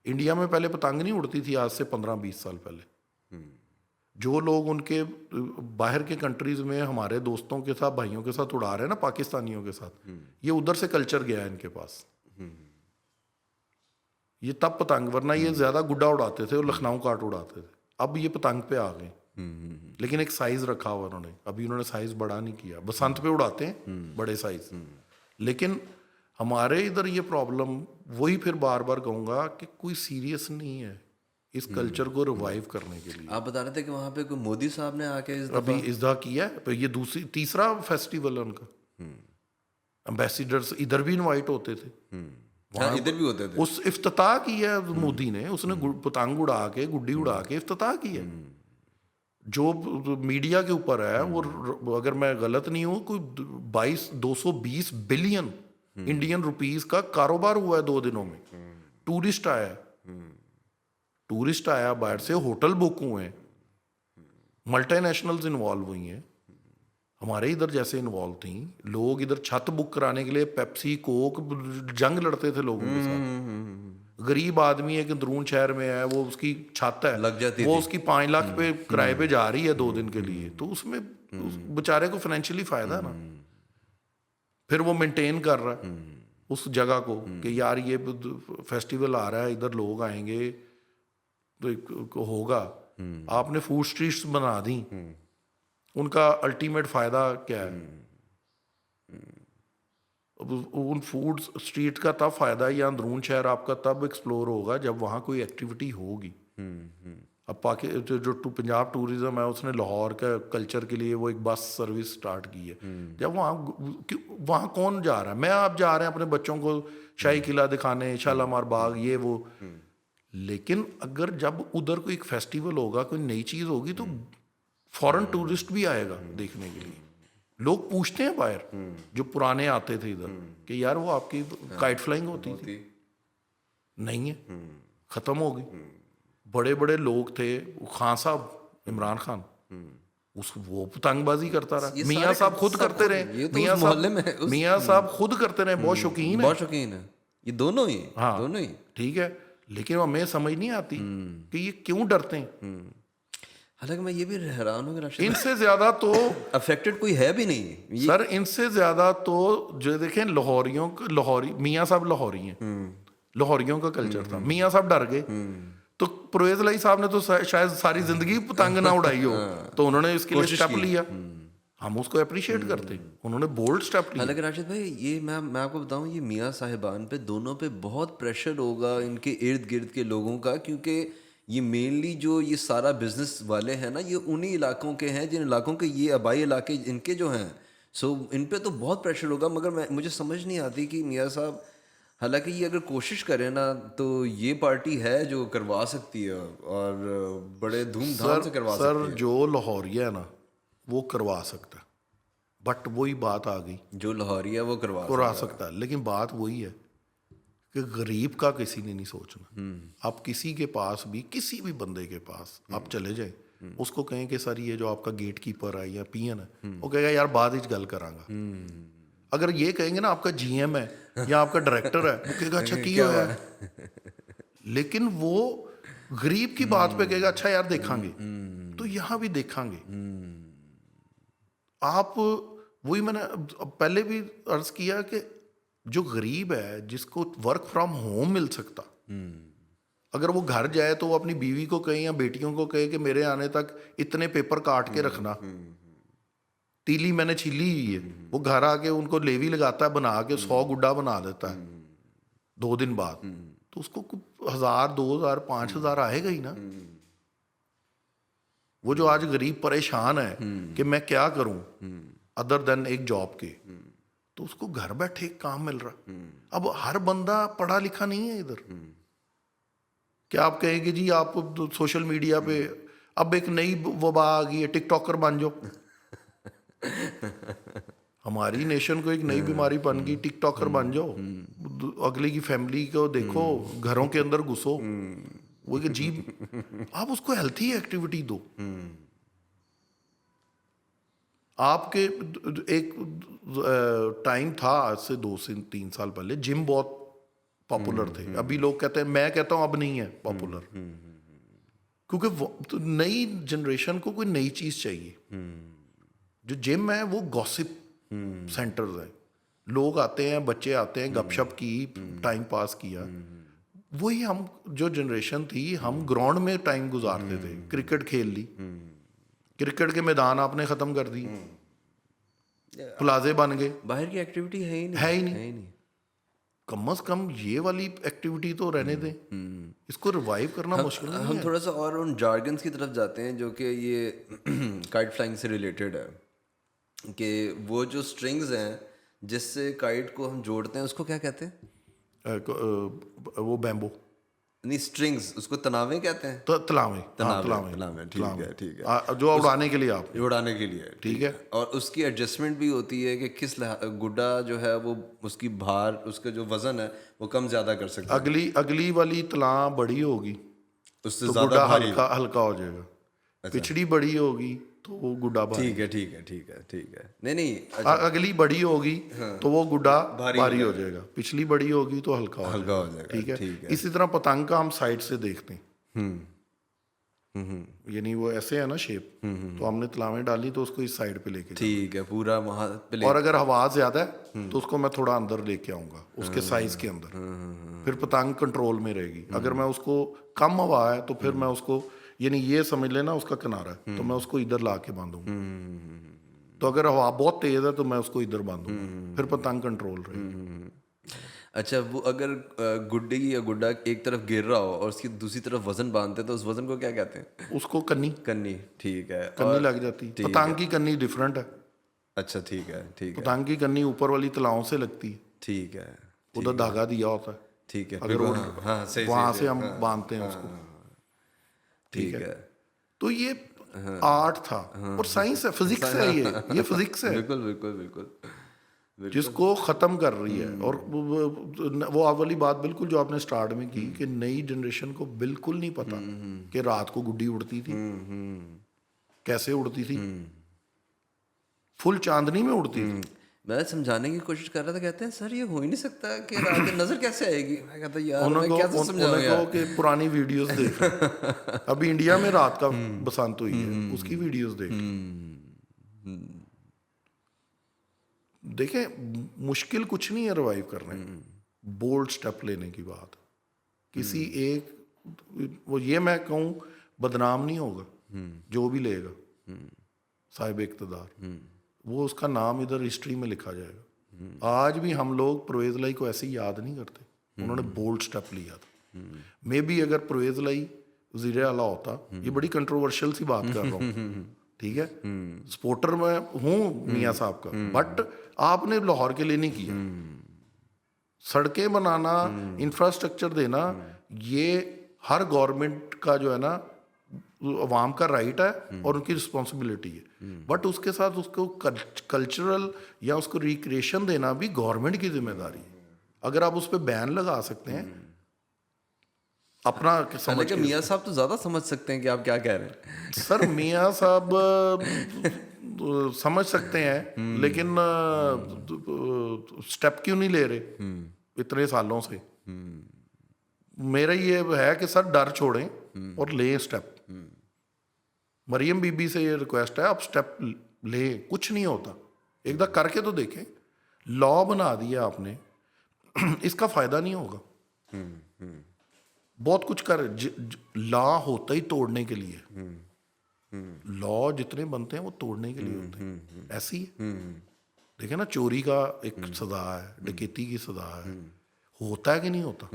इंडिया में पहले पतंग नहीं उड़ती थी, आज से 15-20 साल पहले। जो लोग उनके बाहर के कंट्रीज में हमारे दोस्तों के साथ, भाइयों के साथ उड़ा रहे हैं ना, पाकिस्तानियों के साथ, ये उधर से कल्चर गया है इनके पास। ये तब पतंग, वरना ये ज्यादा गुड्डा उड़ाते थे और लखनऊ काट उड़ाते थे। अब ये पतंग पे आ गए, लेकिन एक साइज रखा हुआ उन्होंने, अभी उन्होंने साइज बड़ा नहीं किया। बसंत पे उड़ाते हैं बड़े साइज, लेकिन हमारे इधर ये प्रॉब्लम वही, फिर बार बार कहूंगा कि कोई सीरियस नहीं है इस कल्चर को रिवाइव करने के लिए। आप बता रहे थे कि वहाँ पे कोई मोदी साहब ने आके इस अभी इज़दा किया है, ये तीसरा फेस्टिवल है उनका। एम्बेसिडर्स इधर भी इनवाइट होते थे, हाँ, इधर भी होते थे। उस इफ्तिताह की है मोदी ने, उसने पतंग उड़ा के, गुड्डी उड़ा के इफ्तिताह की है। जो मीडिया के ऊपर है वो, अगर मैं गलत नहीं हूँ, कोई 220 बिलियन इंडियन रुपीस का कारोबार हुआ है 2 दिनों में। टूरिस्ट आया बाहर से, होटल बुक हुए हैं, मल्टीनेशनल्स इन्वॉल्व हुई हैं, हमारे इधर जैसे इन्वॉल्व थी। लोग इधर छत बुक कराने के लिए पेप्सी कोक जंग लड़ते थे लोगों के साथ। गरीब आदमी एक अंदरून शहर में है, वो उसकी छत है लग जाती वो थी। उसकी 5 लाख पे किराए पे जा रही है 2 दिन के लिए, तो उसमें उस बेचारे को फाइनेंशियली फायदा है ना। फिर वो मेंटेन कर रहा है उस जगह को कि यार ये फेस्टिवल आ रहा है, इधर लोग आएंगे तो होगा। आपने फूड स्ट्रीट्स बना दी, उनका अल्टीमेट फायदा क्या है? अब उन फूड स्ट्रीट का तब फायदा या अंदरून शहर आपका तब एक्सप्लोर होगा जब वहाँ कोई एक्टिविटी होगी। अब जो पंजाब टूरिज्म है, उसने लाहौर का कल्चर के लिए वो एक बस सर्विस स्टार्ट की है। जब वहाँ कौन जा रहा है? मैं आप जा रहे हैं अपने बच्चों को शाही किला दिखाने, शालामार बाग, ये वो। लेकिन अगर जब उधर कोई एक फेस्टिवल होगा, कोई नई चीज़ होगी, तो फॉरेन टूरिस्ट भी आएगा देखने के लिए। लोग पूछते हैं बाहर, जो पुराने आते थे इधर, कि यार वो आपकी काइट फ्लाइंग होती थी? नहीं है, ख़त्म हो गई। बड़े बड़े लोग थे, खान साहब, इमरान खान, वो पतंगबाजी करता रहा। मियाँ साहब खुद करते रहे, मियाँ साहब खुद करते रहे, बहुत शौकीन है ये दोनों ही। हाँ, दोनों ही ठीक है। लेकिन हमें समझ नहीं आती कि ये क्यों डरते हैं। हालांकि मैं ये भी हैरान हूँ कि इनसे ज्यादा तो अफेक्टेड कोई है भी नहीं सर। इनसे ज्यादा तो जो देखें, लाहौरी मियाँ साहब लाहौरी हैं, लाहौरियों का कल्चर था। मियाँ साहब डर गए तो परवेज लाई साहब ने तो शायद सारी जिंदगी पतंग ना उड़ाई हो, तो उन्होंने इसके लिए स्टेप लिया। हम उसको अप्रिशिएट करते हैं, उन्होंने बोल्ड स्टेप लिया। हालांकि राशिद भाई, ये मैं आपको बताऊं, ये मियाँ साहिबान पे दोनों पे बहुत प्रेशर होगा इनके इर्द गिर्द के लोगों का, क्योंकि ये मेनली जो ये सारा बिजनेस वाले हैं ना, ये उन्हीं इलाकों के हैं जिन इलाकों के ये आबाई इलाके इनके जो हैं। सो इन पे तो बहुत प्रेशर होगा। मगर मुझे समझ नहीं आती कि मियाँ साहब, हालांकि ये अगर कोशिश करें ना, तो ये पार्टी है जो करवा सकती है, और बड़े धूमधाम से करवा सकती है। सर जो लाहौरिया है ना, वो करवा सकता है, बट वही बात आ गई, जो लाहौरिया वो करवा सकता है। लेकिन बात वही है कि गरीब का किसी ने नहीं सोचना। आप किसी के पास भी, किसी भी बंदे के पास आप चले जाएं, उसको कहें कि सर ये जो आपका गेट कीपर है या पीएन है, वो कहेगा यार बाद ही गल करांगा। अगर ये कहेंगे ना आपका जीएम है या आपका डायरेक्टर है, वो कहेगा अच्छा क्या है। लेकिन वो गरीब की बात पे कहेगा अच्छा यार देखांगे, तो यहाँ भी देखांगे। आप वही मैंने पहले भी अर्ज किया कि जो गरीब है, जिसको वर्क फ्रॉम होम मिल सकता, अगर वो घर जाए तो वो अपनी बीवी को कहे या बेटियों को कहे कि मेरे आने तक इतने पेपर काट के रखना, तीली मैंने छीली हुई है। वो घर आके उनको लेवी लगाता है, बना के 100 गुड्डा बना देता है 2 दिन बाद, तो उसको 1000, 2000, 5000 आएगा ही ना। वो जो आज गरीब परेशान है कि मैं क्या करूं अदर देन एक जॉब के, तो उसको घर बैठे एक काम मिल रहा। अब हर बंदा पढ़ा लिखा नहीं है इधर। क्या आप कहेंगे जी आप सोशल मीडिया पे अब एक नई वबा आ गई है, टिकटॉकर बन जाओ। हमारी नेशन को एक नई बीमारी बन गई, टिकटॉकर बन जाओ, अगले की फैमिली को देखो, घरों के अंदर घुसो। वो एक अजीब, आप उसको हेल्थी एक्टिविटी दो। आपके एक टाइम था, आज से 2 से 3 साल पहले जिम बहुत पॉपुलर थे। अभी लोग कहते हैं, मैं कहता हूं अब नहीं है पॉपुलर, क्योंकि नई जनरेशन को कोई नई चीज चाहिए। जो जिम है वो गॉसिप सेंटर्स है, लोग आते हैं, बच्चे आते हैं, गपशप की, टाइम पास किया। वही हम जो जनरेशन थी, हम ग्राउंड में टाइम गुजारते थे, क्रिकेट खेल ली, क्रिकेट के मैदान आपने खत्म कर दिए, प्लाजे बन गए, बाहर की एक्टिविटी है ही नहीं, है ही नहीं। कम से कम ये वाली एक्टिविटी तो रहने दें, इसको रिवाइव करना मुश्किल नहीं हम है। थोड़ा सा और उन जार्गन्स की तरफ जाते हैं जो कि ये काइट फ्लाइंग से रिलेटेड है, कि वो जो स्ट्रिंग्स हैं जिससे काइट को हम जोड़ते हैं उसको क्या कहते हैं? वो बैम्बो, नहीं, स्ट्रिंग्स, उसको तनावे कहते हैं। तो तलावे, तनावे, ठीक है, ठीक है। जो उड़ाने के लिए आप, ये उड़ाने के लिए, ठीक है। और उसकी एडजस्टमेंट भी होती है कि किस गुड्डा जो है वो उसकी भार, उसका जो वजन है वो कम ज्यादा कर सकता है। अगली वाली तला बड़ी होगी उससे तो ज्यादा गुड्डा भारी। हल्का हो जाएगा। पिछड़ी बड़ी होगी तो वो गुड्डा भारी। ठीक है, ठीक है, ठीक है, ठीक है। नहीं, अच्छा, अगली बड़ी होगी तो वो गुड्डा भारी भारी हो जाएगा, पिछली बड़ी होगी तो हल्का हो हल्का हो जाएगा, ठीक है। ठीक है। इसी तरह पतंग का हम साइड से देखते हैं, यानी वो ऐसे है ना शेप, तो हमने तलावें डाली तो उसको इस साइड पे लेके ठीक है, पूरा वहाँ पे और अगर हवा ज्यादा है तो उसको मैं थोड़ा अंदर लेके आऊंगा उसके साइज के अंदर, फिर पतंग कंट्रोल में रहेगी। अगर मैं उसको कम हवा है तो फिर मैं उसको, यानी ये समझ लेना उसका किनारा है, तो मैं उसको इधर ला के बांधूंगा। तो अगर हवा बहुत तेज है तो मैं उसको इधर बांधूंगा, फिर पतंग कंट्रोल रहेगी। अच्छा, वो अगर गुड्डी या गुड्डा एक तरफ गिर रहा हो और उसकी दूसरी तरफ वजन बांधते हैं तो उस वजन को क्या कहते हैं? उसको कन्नी कन्नी, ठीक है। कन्नी लग जाती है। पतंग की कन्नी डिफरेंट है। अच्छा, ठीक है, ठीक है, पतंग की कन्नी ऊपर वाली तलाओं से लगती है, ठीक है, उधर धागा दिया होता है, ठीक है। अगर वो हाँ, सही, वहां सही, से हम बांधते हैं उसको, ठीक है। तो ये आर्ट था और साइंस है, फिजिक्स है, ये फिजिक्स है बिल्कुल, बिल्कुल, बिल्कुल। जिसको खत्म कर रही है। और वो वाली बात बिल्कुल जो आपने स्टार्ट में की कि नई जनरेशन को बिल्कुल नहीं पता कि रात को गुड्डी उड़ती थी, कैसे उड़ती थी, फुल चांदनी में उड़ती थी। मैं समझाने की कोशिश कर रहा था, कहते हैं सर ये हो ही नहीं सकता कि रात में नजर कैसे आएगी। मैं कहता यार मैं कैसे समझाऊं यार। कि पुरानी वीडियोस देख अभी इंडिया में रात का बसंत हुई है, उसकी वीडियोस देख। देखें, मुश्किल कुछ नहीं है रिवाइव करने, बोल्ड स्टेप लेने की बात। किसी एक, वो ये मैं कहूँ बदनाम नहीं होगा जो भी लेगा साहिब इक़्तिदार, वो उसका नाम इधर हिस्ट्री में लिखा जाएगा। आज भी हम लोग परवेज़ लाई को ऐसे याद नहीं करते, उन्होंने बोल्ड स्टेप लिया था। मे बी अगर परवेज़ लाई वज़ीर आला होता, ये बड़ी कंट्रोवर्शियल सी बात कर रहा हूँ, ठीक है, सपोर्टर मैं हूँ मियाँ साहब का, बट आपने लाहौर के लिए नहीं किया। सड़कें बनाना, इंफ्रास्ट्रक्चर देना, ये हर गवर्नमेंट का जो है ना अवाम का राइट है और उनकी रिस्पॉन्सिबिलिटी है। बट उसके साथ उसको कल्चरल या उसको रिक्रिएशन देना भी गवर्नमेंट की जिम्मेदारी है। अगर आप उस पर बैन लगा सकते हैं अपना समझ के। मियाँ साहब तो ज्यादा समझ सकते हैं कि आप क्या कह रहे हैं। सर मियाँ साहब समझ सकते हैं, लेकिन स्टेप क्यों नहीं ले रहे इतने सालों से? मेरा ये है कि सर डर छोड़ें और लें स्टेप। मरियम बीबी से ये रिक्वेस्ट है, आप स्टेप लें, कुछ नहीं होता, एक बार करके तो देखें। लॉ बना दिया आपने, इसका फायदा नहीं होगा। बहुत कुछ कर, लॉ होता ही तोड़ने के लिए, लॉ जितने बनते हैं वो तोड़ने के लिए होते हैं। ऐसी है, देखे ना, चोरी का एक सजा है, डकैती की सजा है, होता है कि नहीं होता?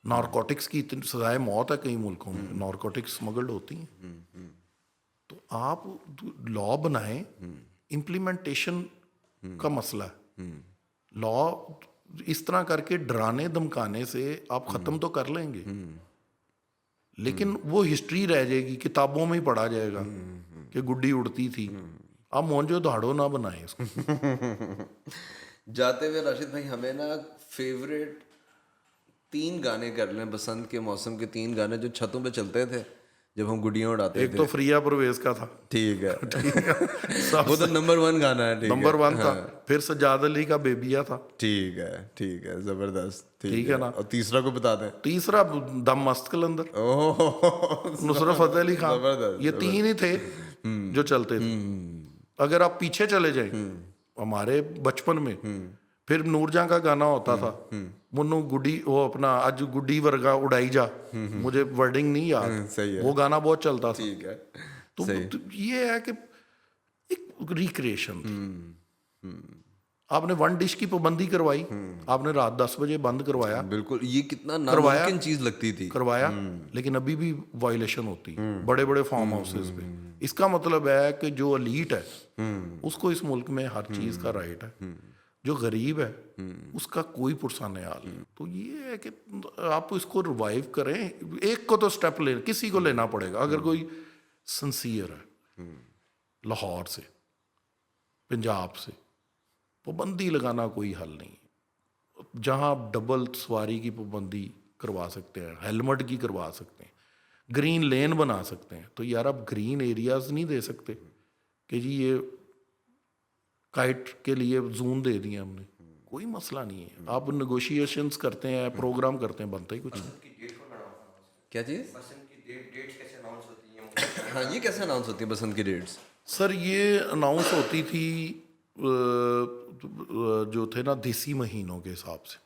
नारकोटिक्स की इतनी सजाए मौत है कई मुल्कों में, नारकोटिक्स स्मगल्ड होती हैं। तो आप लॉ बनाएं, इम्प्लीमेंटेशन का मसला है। लॉ इस तरह करके डराने धमकाने से आप ख़त्म तो कर लेंगे, लेकिन वो हिस्ट्री रह जाएगी, किताबों में ही पढ़ा जाएगा कि गुड्डी उड़ती थी। आप मोहनजो दाड़ो ना बनाएं इसको। जाते हुए राशिद भाई, हमें ना फेवरेट 3 गाने कर लें, बसंत के मौसम के 3 गाने जो छतों पे चलते थे जब हम गुड्डियाँ उड़ाते थे। एक तो फ्रिया परवेज का था, ठीक है, वो तो नंबर 1 गाना है, नंबर 1 था। फिर सजाद अली का बेबिया था, ठीक है, जबरदस्त, ठीक है ना। और तीसरा को बता दें। तीसरा दम मस्त कलंदर, ओह, नुसरत फतेह अली खान। जबरदस्त, ये 3 ही थे जो चलते थे। अगर आप पीछे चले जाए हमारे बचपन में, फिर नूरजहां का गाना होता था, मुन्नू गुड्डी, वो अपना आज गुड्डी वर्गा उड़ाई जा, मुझे वर्डिंग नहीं याद, सही है, वो गाना बहुत चलता था। ठीक है, तो ये है कि एक रिक्रिएशन थी। आपने वन डिश की पाबंदी करवाई, आपने रात 10 बजे बंद करवाया, बिल्कुल, ये कितना करवाया, नामुमकिन चीज़ लगती थी। करवाया, लेकिन अभी भी वायलेशन होती है बड़े बड़े फार्म हाउसेस पे। इसका मतलब है कि जो एलीट है उसको इस मुल्क में हर चीज़ का राइट है, जो गरीब है उसका कोई पुरसाने हाल नहीं। तो ये है कि आप इसको रिवाइव करें, एक को तो स्टेप ले, किसी को लेना पड़ेगा। अगर कोई सिंसियर है लाहौर से, पंजाब से, पाबंदी लगाना कोई हल नहीं। जहां आप डबल सवारी की पाबंदी करवा सकते हैं, हेलमेट की करवा सकते हैं, ग्रीन लेन बना सकते हैं, तो यार आप ग्रीन एरियाज नहीं दे सकते कि जी ये काइट के लिए जोन दे दिए हमने। कोई मसला नहीं है, आप नेगोशिएशंस करते हैं, प्रोग्राम करते हैं, बनता ही कुछ नहीं। क्या चीज़? हाँ, ये कैसे अनाउंस होती है बसंत की डेट्स? सर ये अनाउंस होती थी जो थे ना देसी महीनों के हिसाब से।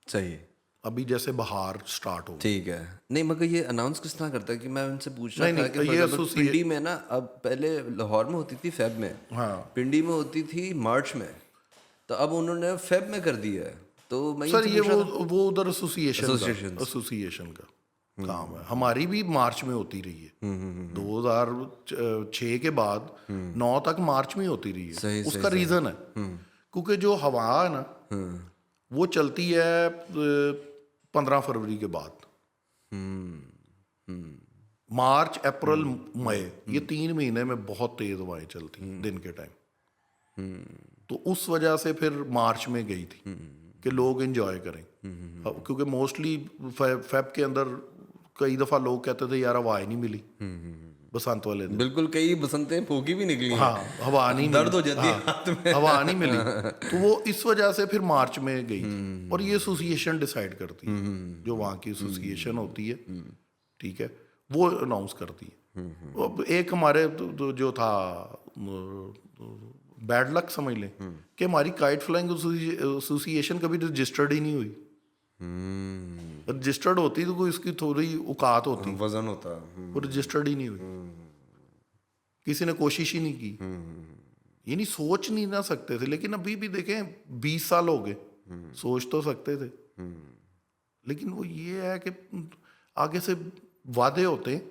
सही, अभी जैसे बहार स्टार्ट हो, ठीक है। नहीं, मगर ये अनाउंस किस तरह करता है कि मैं उनसे पूछ रहा नहीं, था कि नहीं, for ये example, पिंडी में ना, अब पहले लाहौर में होती थी फेब में, हाँ पिंडी में होती थी मार्च में, तो अब उन्होंने फेब में कर दिया है। तो मैं सर ये पूछ रहा था- वो उधर एसोसिएशन Associations। का काम है। हमारी भी मार्च में होती रही है, 2006 के बाद 9 तक मार्च में होती रही सही, है। सही, उसका रीजन है क्योंकि जो हवा है ना वो चलती है 15 फरवरी के बाद। मार्च, अप्रैल, मई, ये 3 महीने में बहुत तेज हवाएं चलती हैं दिन के टाइम। तो उस वजह से फिर मार्च में गई थी कि लोग एंजॉय करें। क्योंकि मोस्टली फेब के अंदर कई दफ़ा लोग कहते थे यार हवा नहीं मिली बसंत वाले दिन। बिल्कुल, कई बसंतें फूकी भी निकली हैं। हाँ, हवा नहीं दर्द मिली, हो जाती है हाँ, हाथ में। हवा नहीं मिली, तो वो इस वजह से फिर मार्च में गई थी। और ये एसोसिएशन डिसाइड करती है, जो वहाँ की एसोसिएशन होती है, ठीक है, वो अनाउंस करती है। अब एक हमारे जो था बैड लक समझ लें कि हमारी काइट फ्लाइंग एसोसिएशन कभी रजिस्टर्ड ही नहीं हुई। रजिस्टर्ड होती तो कोई इसकी थोड़ी औकात होती, वजन होता। वो रजिस्टर्ड ही नहीं हुई। किसी ने कोशिश ही नहीं की, ये नहीं सोच नहीं ना सकते थे। लेकिन अभी भी देखें 20 साल हो गए, सोच तो सकते थे। लेकिन वो ये है कि आगे से वादे होते हैं,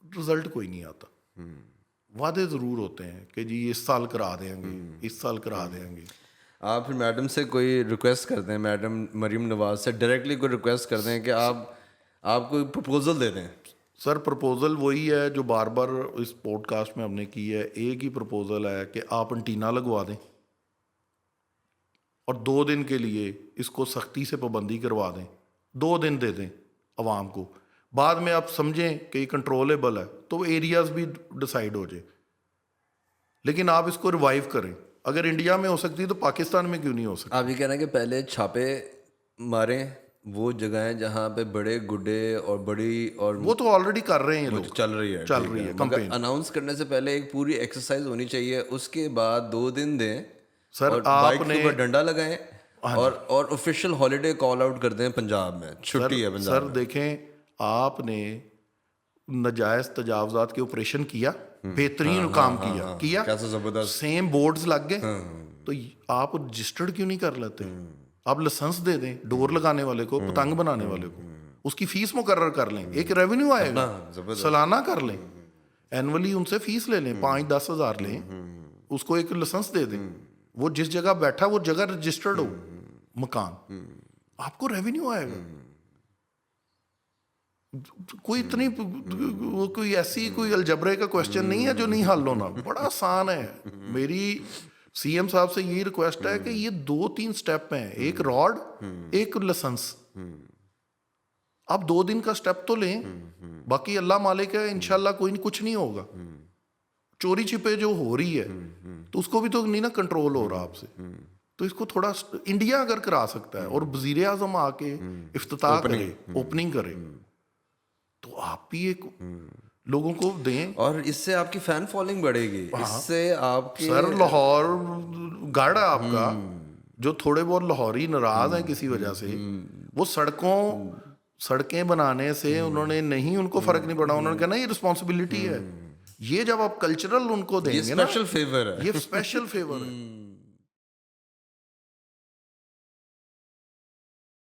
रिजल्ट कोई नहीं आता। वादे ज़रूर होते हैं कि जी इस साल करा देंगे, इस साल करा देंगे। आप फिर मैडम से कोई रिक्वेस्ट करते हैं, मैडम मरीम नवाज से डायरेक्टली कोई रिक्वेस्ट करते हैं कि आप कोई प्रपोजल दे दें? सर प्रपोजल वही है जो बार बार इस पॉडकास्ट में हमने की है। एक ही प्रपोजल है कि आप एंटीना लगवा दें और 2 दिन के लिए इसको सख्ती से पाबंदी करवा दें। 2 दिन दे दें आवाम को, बाद में आप समझें कि ये कंट्रोलेबल है तो एरियाज भी डिसाइड हो जाए। लेकिन आप इसको रिवाइव करें। अगर इंडिया में हो सकती है तो पाकिस्तान में क्यों नहीं हो सकती? आप ये कह रहे हैं कि पहले छापे मारें वो जगहें जहाँ पे बड़े गुड्डे और बड़ी, और वो तो ऑलरेडी कर रहे हैं ये लोग, चल रही है कंपेन। अनाउंस करने से पहले एक पूरी एक्सरसाइज होनी चाहिए, उसके बाद 2 दिन दें सर, और बाइक आपने- के ऊपर डंडा लगाएं और ऑफिशियल हॉलीडे कॉल आउट कर दें पंजाब में, छुट्टी है पंजाब सर में। देखें, आपने नाजायज तजावजात के ऑपरेशन किया, बेहतरीन काम किया, कैसे जबरदस्त। सेम बोर्ड्स लग गए, तो आप रजिस्टर्ड क्यों नहीं कर लेते? आप लाइसेंस दे दें डोर लगाने वाले को, पतंग बनाने वाले को, उसकी फीस मुकर्रर कर लें, एक रेवेन्यू आएगा, सालाना कर लें, एनुअली उनसे फीस ले लें, 5-10 हज़ार लें, उसको एक लाइसेंस दे दें, वो जिस जगह बैठा वो जगह रजिस्टर्ड हो मकान, आपको रेवेन्यू आएगा। कोई इतनी वो कोई ऐसी कोई अलजबरे का क्वेश्चन नहीं है जो नहीं हल होना, बड़ा आसान है। मेरी सीएम साहब से यही रिक्वेस्ट है कि ये 2-3 स्टेप हैं, एक रॉड, एक लाइसेंस। आप 2 दिन का स्टेप तो लें, बाकी अल्लाह मालिक है, इंशाल्लाह कोई कुछ नहीं होगा। चोरी छिपे जो हो रही है तो उसको भी तो नहीं ना कंट्रोल हो रहा आपसे। तो इसको थोड़ा इंडिया अगर करा सकता है और वजीर आजम आके इफ्तिताह करे, ओपनिंग करे, तो आप भी एक लोगों को दें, और इससे आपकी फैन फॉलोइंग बढ़ेगी, इससे आपकी सर लाहौर गढ़ आपका, जो थोड़े बहुत लाहौरी नाराज हैं किसी वजह से, वो सड़कें बनाने से उन्होंने नहीं, उनको फर्क नहीं पड़ा। उन्होंने कहा ना ये रिस्पॉन्सिबिलिटी है। ये जब आप कल्चरल उनको देंगे ना, स्पेशल फेवर है, ये स्पेशल फेवर है।